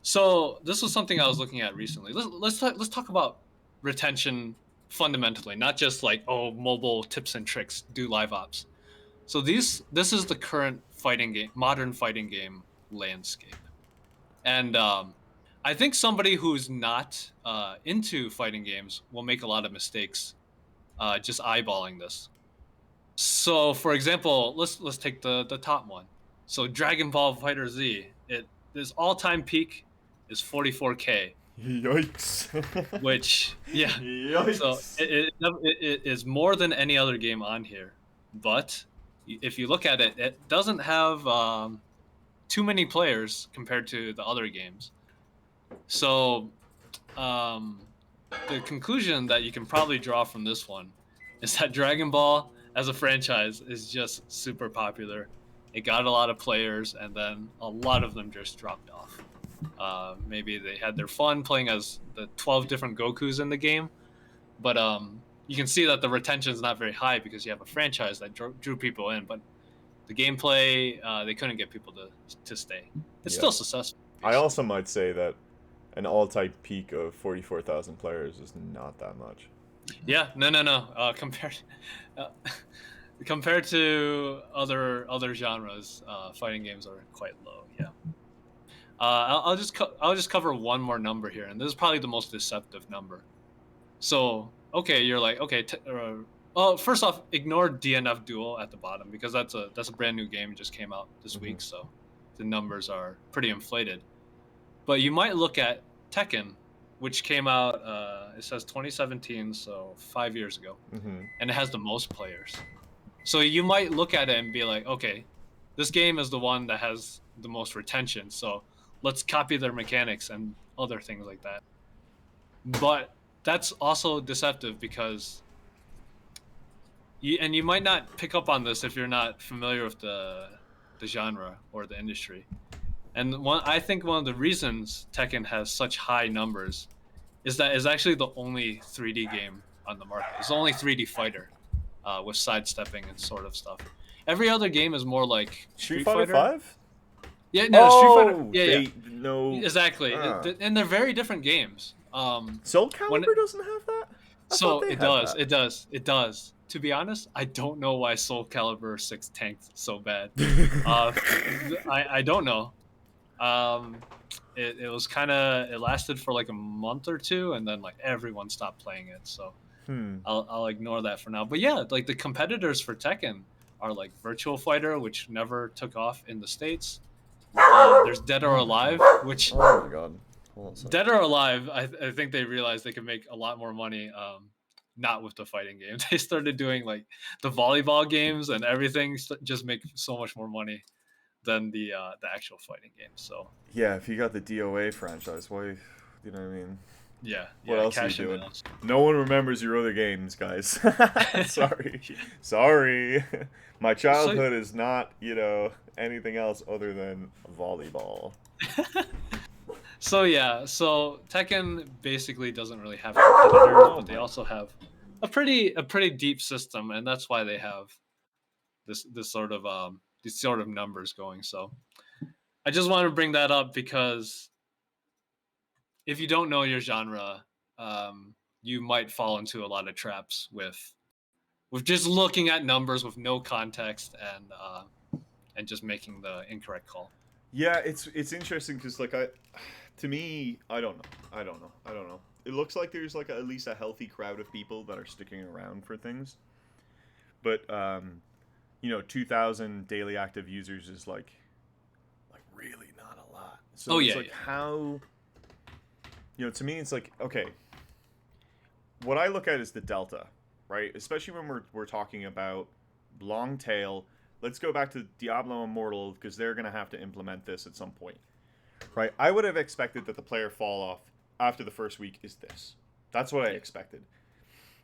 So this was something I was looking at recently. Let's talk about retention fundamentally, not just like, oh, mobile tips and tricks, do live ops. So this is the current fighting game, modern fighting game landscape. And I think somebody who's not into fighting games will make a lot of mistakes just eyeballing this. So, for example, let's take the top one. So, Dragon Ball Fighter Z, this all-time peak is 44K, Yikes. which yeah, so Yikes. it is more than any other game on here. But if you look at it, it doesn't have too many players compared to the other games. So, um, the conclusion that you can probably draw from this one is that Dragon Ball as a franchise is just super popular. It got a lot of players, and then a lot of them just dropped off. Maybe they had their fun playing as the 12 different Gokus in the game, but you can see that the retention is not very high because you have a franchise that drew people in, but the gameplay they couldn't get people to stay. It's Yeah. still successful, I obviously. also might say that an all-time peak of 44,000 players is not that much. Yeah, no. Uh, compared to other genres, fighting games are quite low. Yeah. I'll just cover one more number here, and this is probably the most deceptive number. So okay, you're like okay. Oh, first off, ignore DNF Duel at the bottom because that's a brand new game just came out this Hmm. week, so the numbers are pretty inflated. But you might look at Tekken, which came out. It says 2017, so 5 years ago, Hmm. and it has the most players. So you might look at it and be like, okay, this game is the one that has the most retention. So let's copy their mechanics and other things like that. But that's also deceptive because you might not pick up on this if you're not familiar with the genre or the industry. And I think one of the reasons Tekken has such high numbers is that it's actually the only 3D game on the market. It's the only 3D fighter with sidestepping and sort of stuff. Every other game is more like Street Street Fighter Fighter. 5? Yeah, no, Street Fighter. Oh, Yeah, they no. exactly. Uh, And they're very different games. Soul When Calibur doesn't have that. I thought so they it had does, that. it does, it does. To be honest, I don't know why Soul Calibur 6 tanked so bad. Uh, I don't know. Um, it was kind of it lasted for like a month or two, and then like everyone stopped playing it. So Hmm. I'll ignore that for now. But yeah, like the competitors for Tekken are like Virtual Fighter, which never took off in the states. There's Dead or Oh my god. Alive, which Oh my god. Hold on a sec. Dead or Alive, I think they realized they could make a lot more money. Not with the fighting game. They started doing like the volleyball games and everything. Just make so much more money than the actual fighting game. So Yeah, if you got the DOA franchise, why? You know what I mean? yeah, What yeah, else are you cash in doing? house. No one remembers your other games, guys. Sorry. Sorry. My So childhood is not, anything else other than volleyball. so yeah, so Tekken basically doesn't really have competitors, Oh but they my. also have a pretty deep system, and that's why they have these sort of numbers going. So I just want to bring that up because if you don't know your genre, you might fall into a lot of traps with just looking at numbers with no context and just making the incorrect call. Yeah, it's interesting because to me, I don't know. I don't know. It looks like there's like at least a healthy crowd of people that are sticking around for things, but 2,000 daily active users is like really not a lot. Oh So it's yeah, like yeah, how to me it's like okay, what I look at is the delta, right? Especially when we're talking about long tail. Let's go back to Diablo Immortal because they're gonna have to implement this at some point, right? I would have expected that the player fall off after the first week is this. That's what I yeah. expected.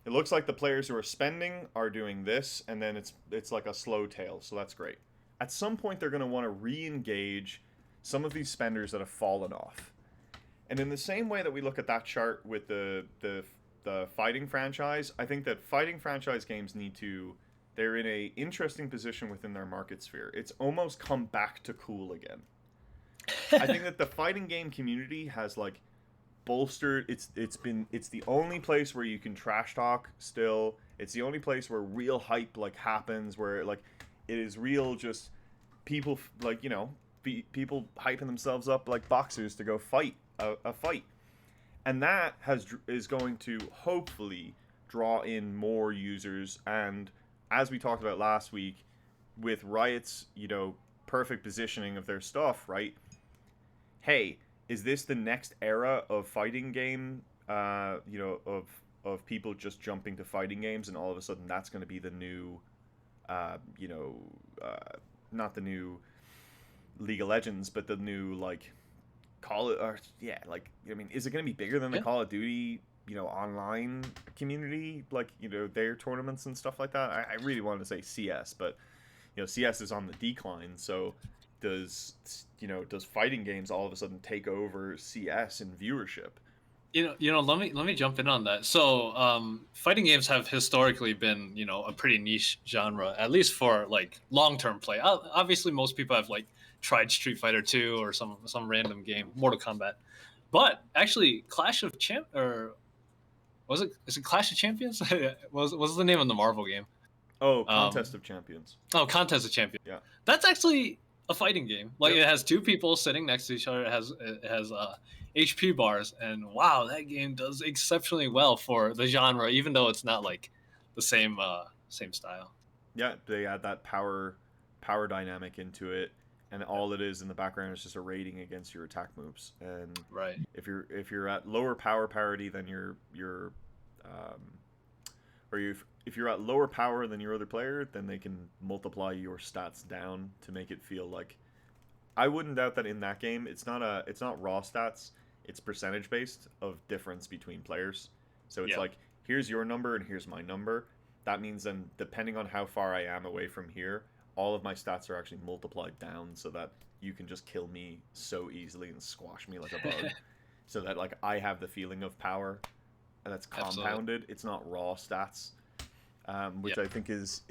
It looks like the players who are spending are doing this, and then it's like a slow tail, so that's great. At some point, they're going to want to re-engage some of these spenders that have fallen off. And in the same way that we look at that chart with the fighting franchise, I think that fighting franchise games need to they're in a interesting position within their market sphere. It's almost come back to cool again. I think that the fighting game community has like bolstered it's the only place where you can trash talk still. It's the only place where real hype like happens where like it is real just people like people hyping themselves up like boxers to go fight a fight, and that is going to hopefully draw in more users. And as we talked about last week, with Riot's perfect positioning of their stuff, right? Hey, is this the next era of fighting game? Of people just jumping to fighting games, and all of a sudden that's going to be the new, uh, you know, uh, not the new League of Legends, but the new like Call it, or yeah, like I mean, is it going to be bigger than the Yeah. Call of Duty, online community, like their tournaments and stuff like that? I really wanted to say CS, but CS is on the decline. So does fighting games all of a sudden take over CS in viewership? Let me jump in on that. So, fighting games have historically been, a pretty niche genre, at least for like long-term play. Obviously, most people have like tried Street Fighter 2 or some random game, Mortal Kombat. But actually, Clash of Champ or was it is it Clash of Champions? was the name of the Marvel game? Oh, Contest Um, of Champions. Oh, Contest of Champions. Yeah. That's actually a fighting game. Like Yep. it has two people sitting next to each other. It has HP bars, and wow, that game does exceptionally well for the genre, even though it's not like the same style. Yeah, they add that power dynamic into it, and Yeah. all it is in the background is just a rating against your attack moves. And Right. if you're at lower power parity than your um, or if you're at lower power than your other player, then they can multiply your stats down to make it feel like. I wouldn't doubt that in that game, it's not raw stats, it's percentage based of difference between players. So it's Yeah. like here's your number and here's my number. That means then depending on how far I am away from here, all of my stats are actually multiplied down so that you can just kill me so easily and squash me like a bug. So that like I have the feeling of power and that's Absolutely. compounded. It's not raw stats, Yeah. which I think is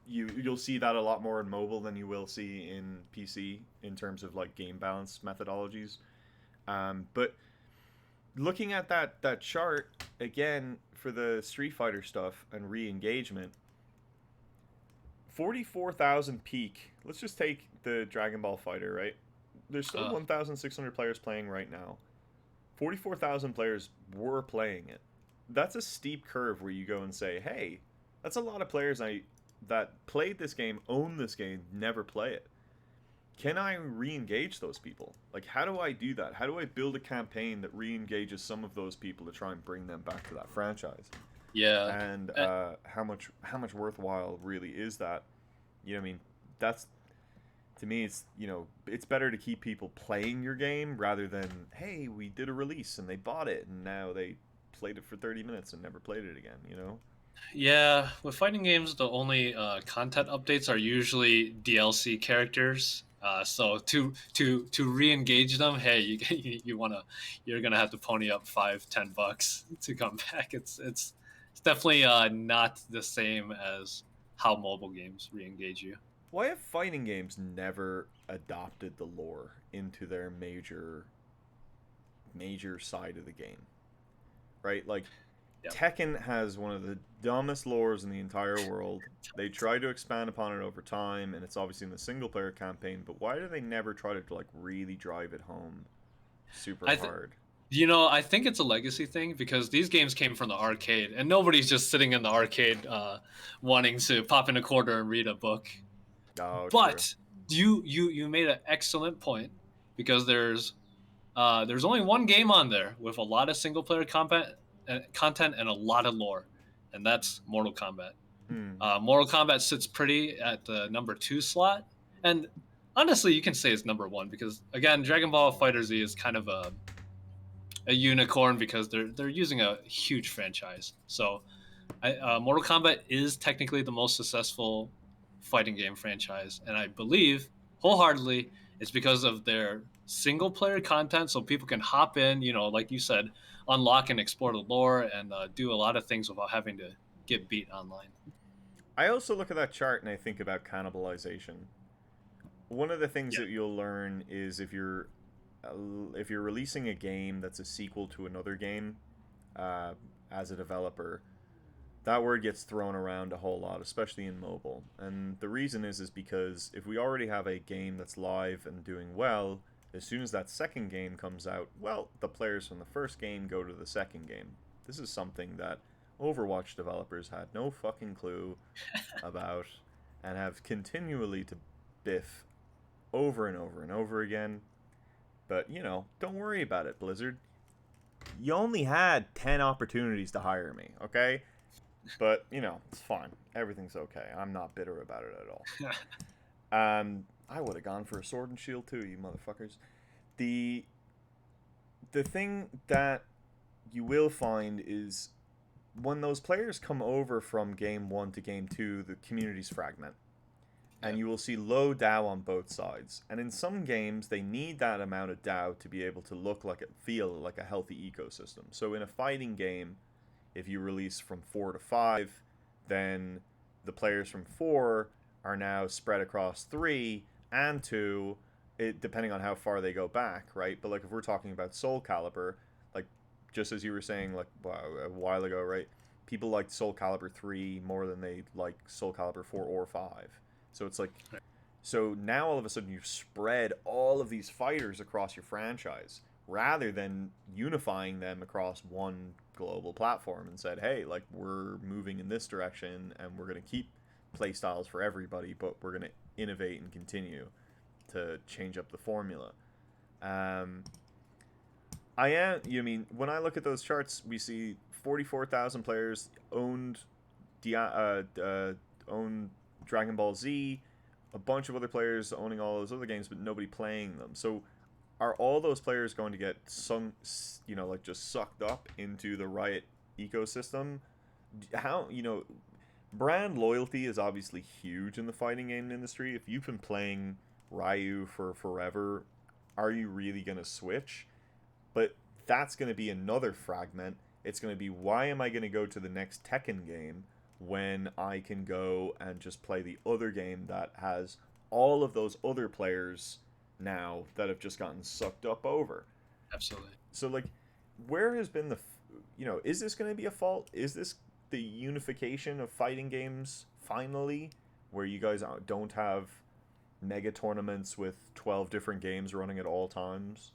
you'll see that a lot more in mobile than you will see in PC in terms of like game balance methodologies. But looking at that chart again for the Street Fighter stuff and re-engagement, 44,000 peak. Let's just take the Dragon Ball Fighter, right? There's still Uh, 1,600 players playing right now. 44,000 players were playing it. That's a steep curve where you go and say, "Hey, that's a lot of players that played this game, own this game, never play it. Can I re-engage those people? Like, how do I do that? How do I build a campaign that re-engages some of those people to try and bring them back to that franchise? yeah. And Uh, how much worthwhile really is that? I mean, that's to me, it's better to keep people playing your game rather than hey, we did a release and they bought it and now they played it for 30 minutes and never played it again. Yeah, with fighting games, the only content updates are usually DLC characters. So to re-engage them, hey, you're gonna have to pony up 5-10 bucks to come back. It's definitely not the same as how mobile games re-engage you. Why have fighting games never adopted the lore into their major side of the game? Right? Like Yep. Tekken has one of the dumbest lores in the entire world. They try to expand upon it over time, and it's obviously in the single player campaign. But why do they never try to like really drive it home super I th- hard? I think it's a legacy thing because these games came from the arcade, and nobody's just sitting in the arcade wanting to pop in a quarter and read a book. Oh, true. But you made an excellent point because there's only one game on there with a lot of single player content and a lot of lore, and that's Mortal Kombat. Hmm. Mortal Kombat sits pretty at the number 2 slot, and honestly, you can say it's number 1 because again, Dragon Ball Fighter Z is kind of a unicorn because they're using a huge franchise. So Mortal Kombat is technically the most successful fighting game franchise, and I believe wholeheartedly it's because of their single player content, so people can hop in, like you said, unlock and explore the lore and do a lot of things without having to get beat online. I also look at that chart and I think about cannibalization. One of the things Yeah, that you'll learn is if you're releasing a game that's a sequel to another game, uh, as a developer, That word gets thrown around a whole lot, especially in mobile. And the reason is because if we already have a game that's live and doing well, as soon as that second game comes out, well, the players from the first game go to the second game. This is something that Overwatch developers had no fucking clue about and have continually to biff over and over and over again. But, don't worry about it, Blizzard. You only had 10 opportunities to hire me, okay? But, it's fine. Everything's okay. I'm not bitter about it at all. I would have gone for a sword and shield too, you motherfuckers. The the thing that you will find is when those players come over from game 1 to game 2, the communities fragment. And Yeah, you will see low DAO on both sides. And in some games, they need that amount of DAO to be able to feel like a healthy ecosystem. So in a fighting game, if you release from 4 to 5, then the players from 4 are now spread across 3 and 2, depending on how far they go back, right? But like if we're talking about Soul Calibur, like just as you were saying like a while ago, right? People like Soul Calibur 3 more than they like Soul Calibur 4 or 5. So it's like, so now all of a sudden you've spread all of these fighters across your franchise rather than unifying them across one global platform and said, hey, like we're moving in this direction and we're going to keep playstyles for everybody, but we're going to innovate and continue to change up the formula. Um, when I look at those charts, we see 44,000 players owned Dragon Ball Z, a bunch of other players owning all those other games, but nobody playing them. So are all those players going to get like just sucked up into the Riot ecosystem? How, brand loyalty is obviously huge in the fighting game industry. If you've been playing Ryu for forever, are you really going to switch? But that's going to be another fragment. It's going to be, why am I going to go to the next Tekken game when I can go and just play the other game that has all of those other players now that have just gotten sucked up over? absolutely. So, like, where has been is this going to be a fault? Is this the unification of fighting games finally, where you guys don't have mega tournaments with 12 different games running at all times?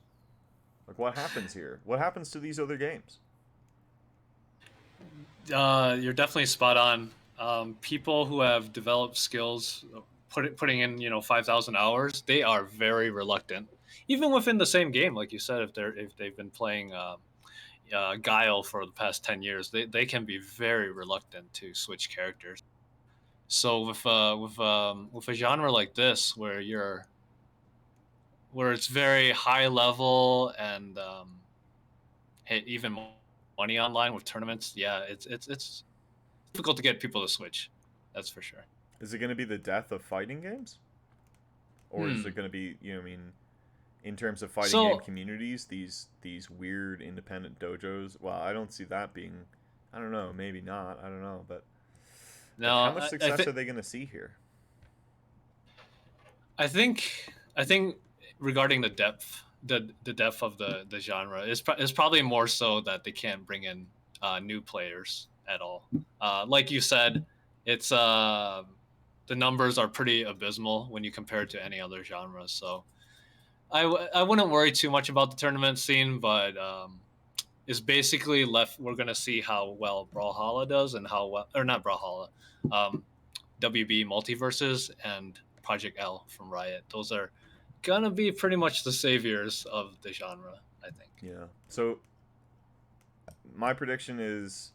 Like, what happens here? What happens to these other games? You're definitely spot on. People who have developed skills, putting in 5,000 hours, they are very reluctant, even within the same game. Like you said, if they've been playing Guile for the past 10 years, they can be very reluctant to switch characters. So with a genre like this, where it's very high level and hit even money online with tournaments, yeah, it's difficult to get people to switch. That's for sure. Is it going to be the death of fighting games? Or is it Hmm. going to be, in terms of fighting game So communities, these weird independent dojos? Well, I don't see that being, I don't know, maybe not, I don't know, but like how now much I success think are they going to see here? I think I think regarding the depth of the genre is probably more so that they can't bring in new players at all. Like you said, it's the numbers are pretty abysmal when you compare it to any other genre. So I wouldn't worry too much about the tournament scene, but is basically left. We're gonna see how well Brawlhalla does and how well, or not Brawlhalla, um, WB Multiverses and Project L from Riot. Those are gonna be pretty much the saviors of the genre, I think. Yeah. So my prediction is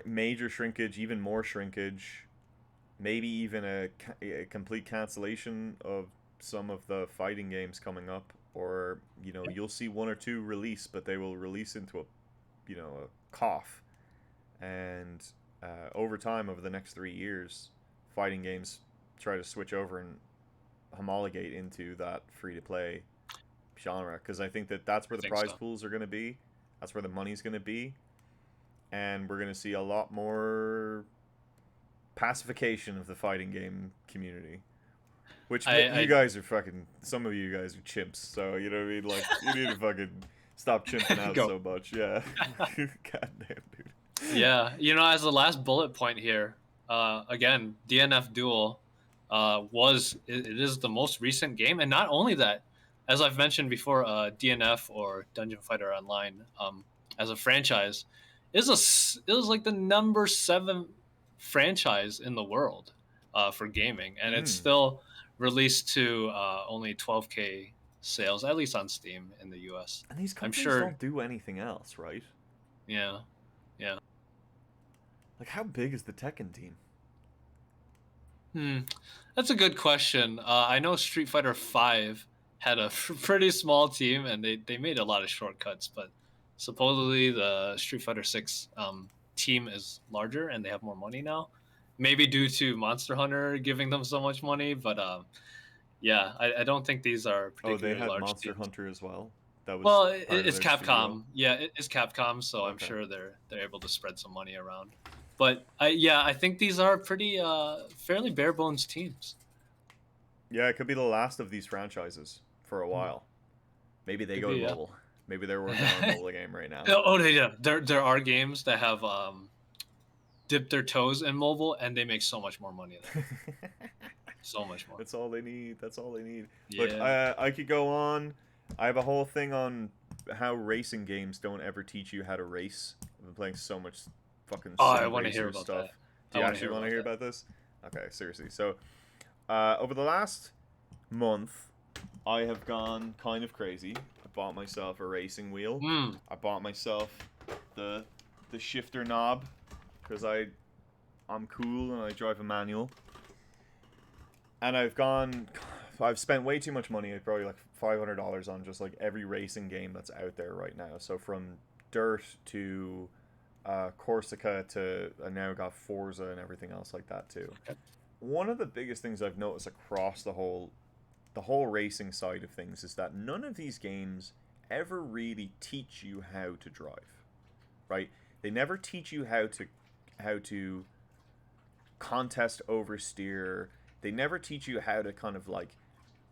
major shrinkage, even more shrinkage, maybe even a complete cancellation of some of the fighting games coming up, or you'll see one or two release, but they will release into a cough, and over time, over the next 3 years, fighting games try to switch over and homologate into that free to play genre, because I think that that's I where the think prize so. pools are going to be, that's where the money's going to be, and we're going to see a lot more pacification of the fighting game community. Which you I guys are fucking. Some of you guys are chimps, so you know what I mean. Like you need to fucking stop chimping out go. so much. Yeah. God damn, dude. Yeah, as the last bullet point here, again, DNF Duel it is the most recent game, and not only that, as I've mentioned before, DNF or Dungeon Fighter Online, as a franchise, it was like the number 7 franchise in the world for gaming, and it's Mm. still released to only 12K sales, at least on Steam in the US. And these I'm companies sure, don't do anything else, right? yeah, yeah. Like, how big is the Tekken team? Hmm, that's a good question. I know Street Fighter Five had a pretty small team, and they made a lot of shortcuts. But supposedly the Street Fighter Six team is larger, and they have more money now. Maybe due to Monster Hunter giving them so much money. But yeah, I don't think these are Oh, they particularly had large Monster teams. Hunter as well. That was Well, part of it's their studio. Capcom. Yeah, it's Capcom, so I'm Okay. sure they're able to spread some money around. But I think these are pretty fairly bare bones teams. Yeah, it could be the last of these franchises for a Hmm. while. Maybe they go Maybe, yeah. mobile. Maybe they're working on a mobile game right now. Oh, yeah. There are games that have dipped their toes in mobile, and they make so much more money there. So much more. That's all they need. That's all they need. Look, Yeah. I could go on. I have a whole thing on how racing games don't ever teach you how to race. I've been playing so much fucking Oh, I sim want to hear racer about that. stuff. Do I you want to actually hear want to about hear that. about this? Okay, seriously. So, over the last month, I have gone kind of crazy. I bought myself a racing wheel. Hmm. I bought myself the the shifter knob because I'm cool and I drive a manual. And I've spent way too much money, probably like $500 on just like every racing game that's out there right now. So from Dirt to Corsica to I now got Forza and everything else like that too. One of the biggest things I've noticed across the whole racing side of things is that none of these games ever really teach you how to drive, right? They never teach you how to contest oversteer. They never teach you how to kind of like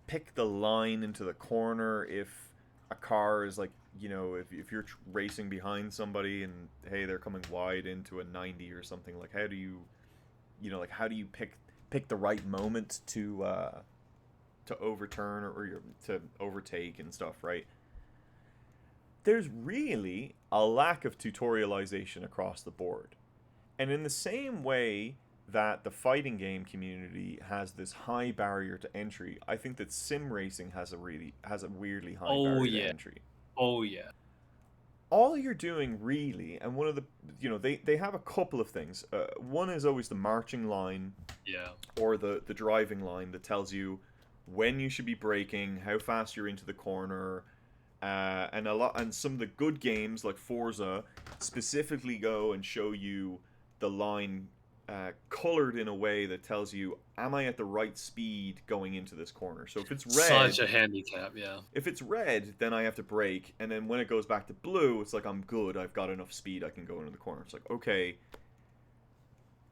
pick the line into the corner if a car is like, if you're racing behind somebody and hey, they're coming wide into a 90 or something, like how do like how do you pick the right moment to overturn or to overtake and stuff, right? There's really a lack of tutorialization across the board. And in the same way that the fighting game community has this high barrier to entry, I think that sim racing has a weirdly high Oh barrier to yeah. entry. Oh yeah. All you're doing really, and one of the they have a couple of things. One is always the marching line Yeah. or the driving line that tells you when you should be braking, how fast you're into the corner, and some of the good games like Forza specifically go and show you the line colored in a way that tells you, am I at the right speed going into this corner? So Such a handicap. Yeah. if it's red, then I have to brake, and then when it goes back to blue, it's like I'm good. I've got enough speed. I can go into the corner. It's like, okay,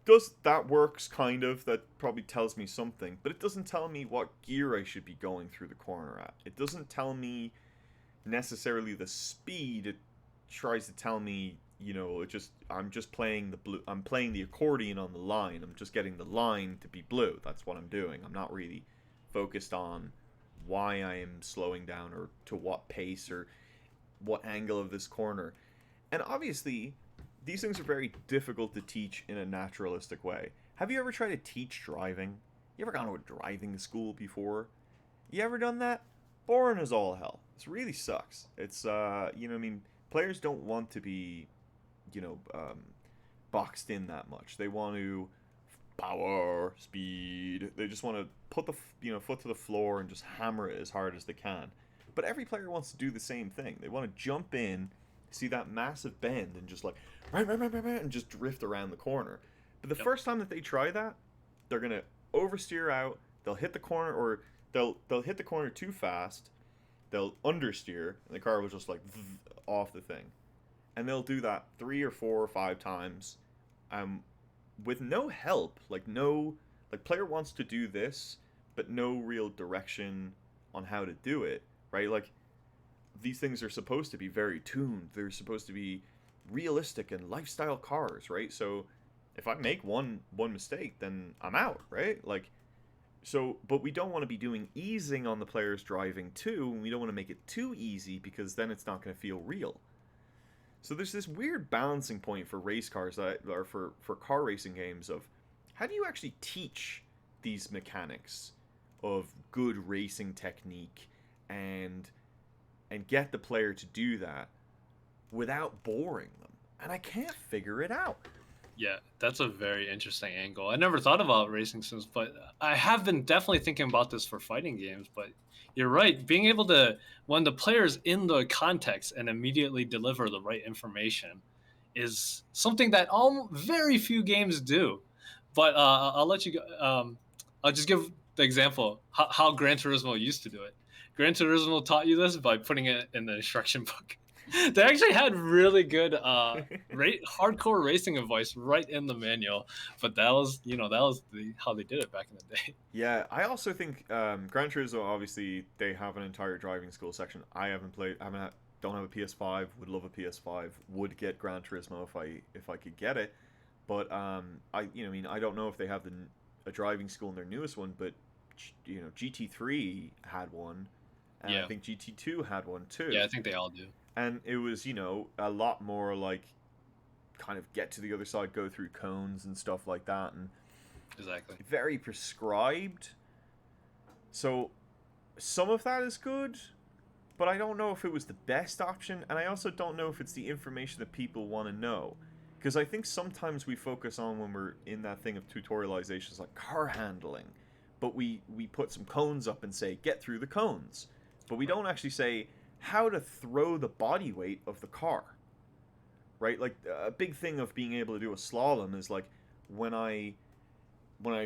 does that works kind of? That probably tells me something, but it doesn't tell me what gear I should be going through the corner at. It doesn't tell me necessarily the speed. It tries to tell me, I'm just playing the blue. I'm playing the accordion on the line. I'm just getting the line to be blue. That's what I'm doing. I'm not really focused on why I am slowing down or to what pace or what angle of this corner. And obviously, these things are very difficult to teach in a naturalistic way. Have you ever tried to teach driving? You ever gone to a driving school before? You ever done that? Boring as all hell. This really sucks. It's players don't want to be, you know, um, boxed in that much. They want to power, speed. They just want to put the foot to the floor and just hammer it as hard as they can. But every player wants to do the same thing. They want to jump in, see that massive bend, and just like and just drift around the corner. But the Yep. first time that they try that, they're gonna oversteer out. They'll hit the corner, or they'll hit the corner too fast. They'll understeer, and the car will just like off the thing. And they'll do that 3 or 4 or 5 times, um, with no help. Like player wants to do this, but no real direction on how to do it. Right? Like these things are supposed to be very tuned. They're supposed to be realistic and lifestyle cars, right? So if I make one mistake, then I'm out, right? Like, so, but we don't want to be doing easing on the players driving too, and we don't want to make it too easy because then it's not going to feel real. So there's this weird balancing point for race cars that or for car racing games of how do you actually teach these mechanics of good racing technique and get the player to do that without boring them. And I can't figure it out. Yeah, that's a very interesting angle. I never thought about racing sims, but I have been definitely thinking about this for fighting games. But you're right, being able to, when the player's in the context and immediately deliver the right information, is something that very few games do. But I'll let you go. I'll just give the example how Gran Turismo used to do it. Gran Turismo taught you this by putting it in the instruction book. They actually had really good hardcore racing advice right in the manual, but that was how they did it back in the day. Yeah, I also think Gran Turismo, obviously they have an entire driving school section. I haven't played, don't have a PS5. Would love a PS5. Would get Gran Turismo if I could get it. But I mean, I don't know if they have a driving school in their newest one, but GT3 had one, and I Yeah, think GT2 had one yeah, too. I think they all do. And it was a lot more like kind of get to the other side, go through cones and stuff like that, and Exactly. very prescribed. So some of that is good, but I don't know if it was the best option, and I also don't know if it's the information that people want to know. Because I think sometimes we focus on when we're in that thing of tutorializations like car handling, but we put some cones up and say, get through the cones. But we don't actually say how to throw the body weight of the car. Right? Like a big thing of being able to do a slalom is like when I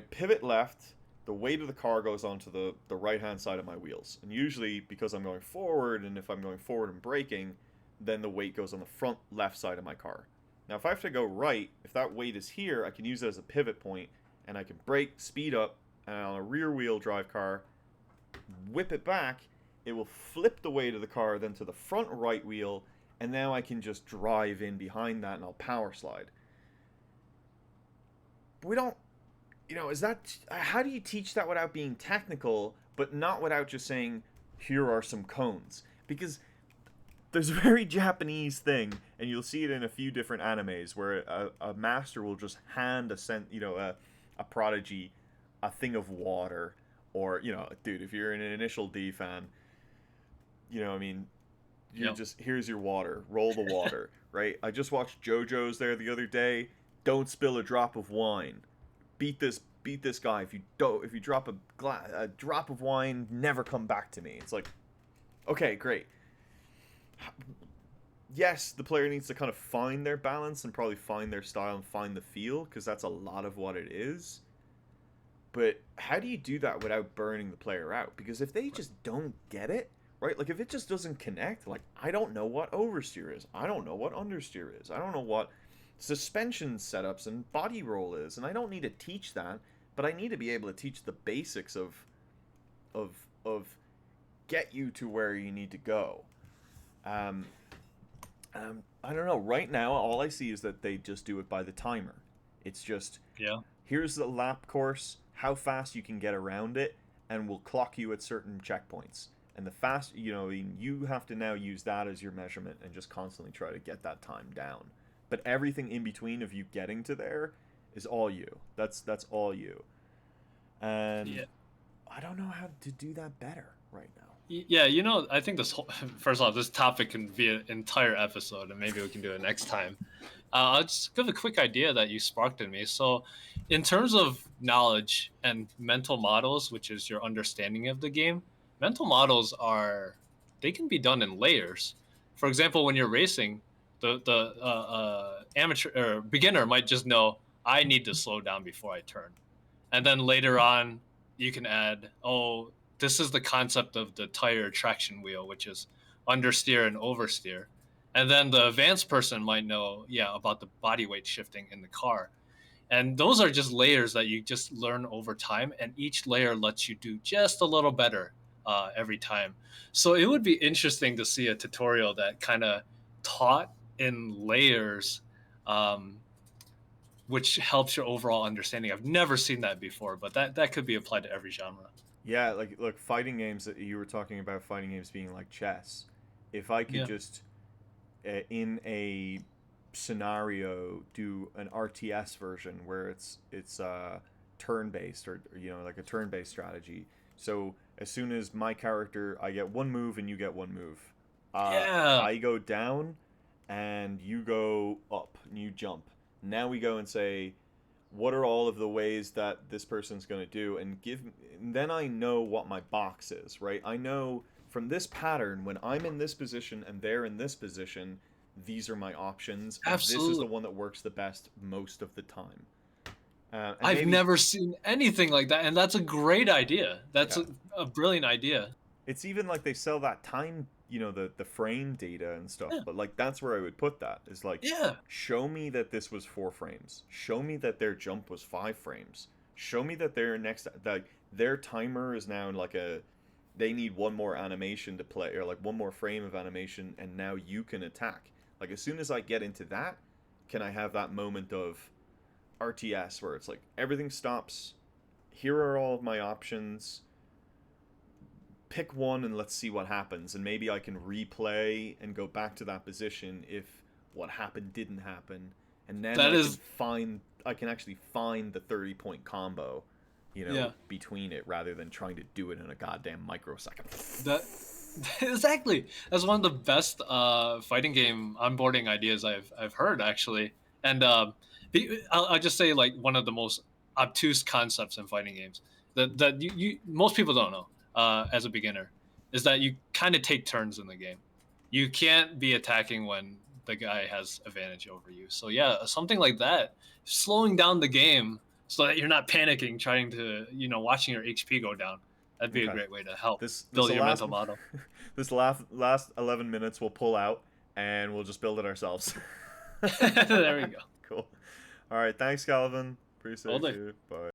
pivot left, the weight of the car goes onto the right hand side of my wheels. And usually, because I'm going forward, and if I'm going forward and braking, then the weight goes on the front left side of my car. Now, if I have to go right, if that weight is here, I can use it as a pivot point, and I can brake, speed up, and on a rear wheel drive car, whip it back. It will flip the weight of the car then to the front right wheel, and now I can just drive in behind that and I'll power slide. But we don't is that how do you teach that without being technical, but not without just saying, here are some cones? Because there's a very Japanese thing, and you'll see it in a few different animes where a master will just hand a prodigy a thing of water, or dude, if you're an initial D fan, I mean, you Yep. just here's your water, roll the water, right? I just watched JoJo's there the other day. Don't spill a drop of wine. Beat this guy. If you drop a drop of wine, never come back to me. It's like, okay, great. Yes, the player needs to kind of find their balance and probably find their style and find the feel, because that's a lot of what it is. But how do you do that without burning the player out? Because if they just don't get it, right? Like if it just doesn't connect, like I don't know what oversteer is. I don't know what understeer is. I don't know what suspension setups and body roll is, and I don't need to teach that, but I need to be able to teach the basics of get you to where you need to go. Um, I don't know. Right now, all I see is that they just do it by the timer. It's just Yeah. here's the lap course, how fast you can get around it, and we'll clock you at certain checkpoints. And the fast, you have to now use that as your measurement and just constantly try to get that time down. But everything in between of you getting to there is all you. That's all you. And Yeah. I don't know how to do that better right now. Yeah, I think this whole first off, this topic can be an entire episode, and maybe we can do it next time. I'll just give a quick idea that you sparked in me. So, in terms of knowledge and mental models, which is your understanding of the game, mental models they can be done in layers. For example, when you're racing, the amateur or beginner might just know I need to slow down before I turn, and then later on you can add, oh, this is the concept of the tire traction wheel, which is understeer and oversteer. And then the advanced person might know, yeah, about the body weight shifting in the car. And those are just layers that you just learn over time, and each layer lets you do just a little better every time. So it would be interesting to see a tutorial that kind of taught in layers, um, which helps your overall understanding. I've never seen that before, but that could be applied to every genre. Yeah, like look, fighting games that you were talking about fighting games being like chess. If I could Yeah, just in a scenario do an RTS version where it's turn based or you know like a turn based strategy. So as soon as my character, I get one move and you get one move. yeah, I go down and you go up and you jump. Now we go and say what are all of the ways that this person's going to do and then I know what my box is, right? I know from this pattern when I'm in this position and they're in this position, these are my options and this is absolutely. the one that works the best most of the time. And I've maybe never seen anything like that, and that's a great idea. That's yeah, a brilliant idea. it's even like they sell that time, you know, the frame data and stuff, Yeah, but like that's where I would put that is like yeah. show me that this was 4 frames, show me that their jump was 5 frames, show me that their next like their timer is now like a they need one more animation to play or like one more frame of animation and now you can attack. Like as soon as I get into that, can I have that moment of RTS where it's like everything stops, here are all of my options, pick one and let's see what happens, and maybe I can replay and go back to that position if what happened didn't happen, and then That is, I can actually find the 30 point combo, you know, yeah. between it rather than trying to do it in a goddamn microsecond. That exactly. That's one of the best fighting game onboarding ideas I've heard actually. And I'll just say like one of the most obtuse concepts in fighting games that you most people don't know as a beginner is that you kind of take turns in the game. You can't be attacking when the guy has advantage over you. So yeah, something like that, slowing down the game so that you're not panicking, trying to watching your HP go down. That'd be a Okay, great way to help this build the your last mental model. this last 11 minutes we'll pull out and we'll just build it ourselves. There we go. Cool. All right, thanks Calvin, All appreciate day. you, bye.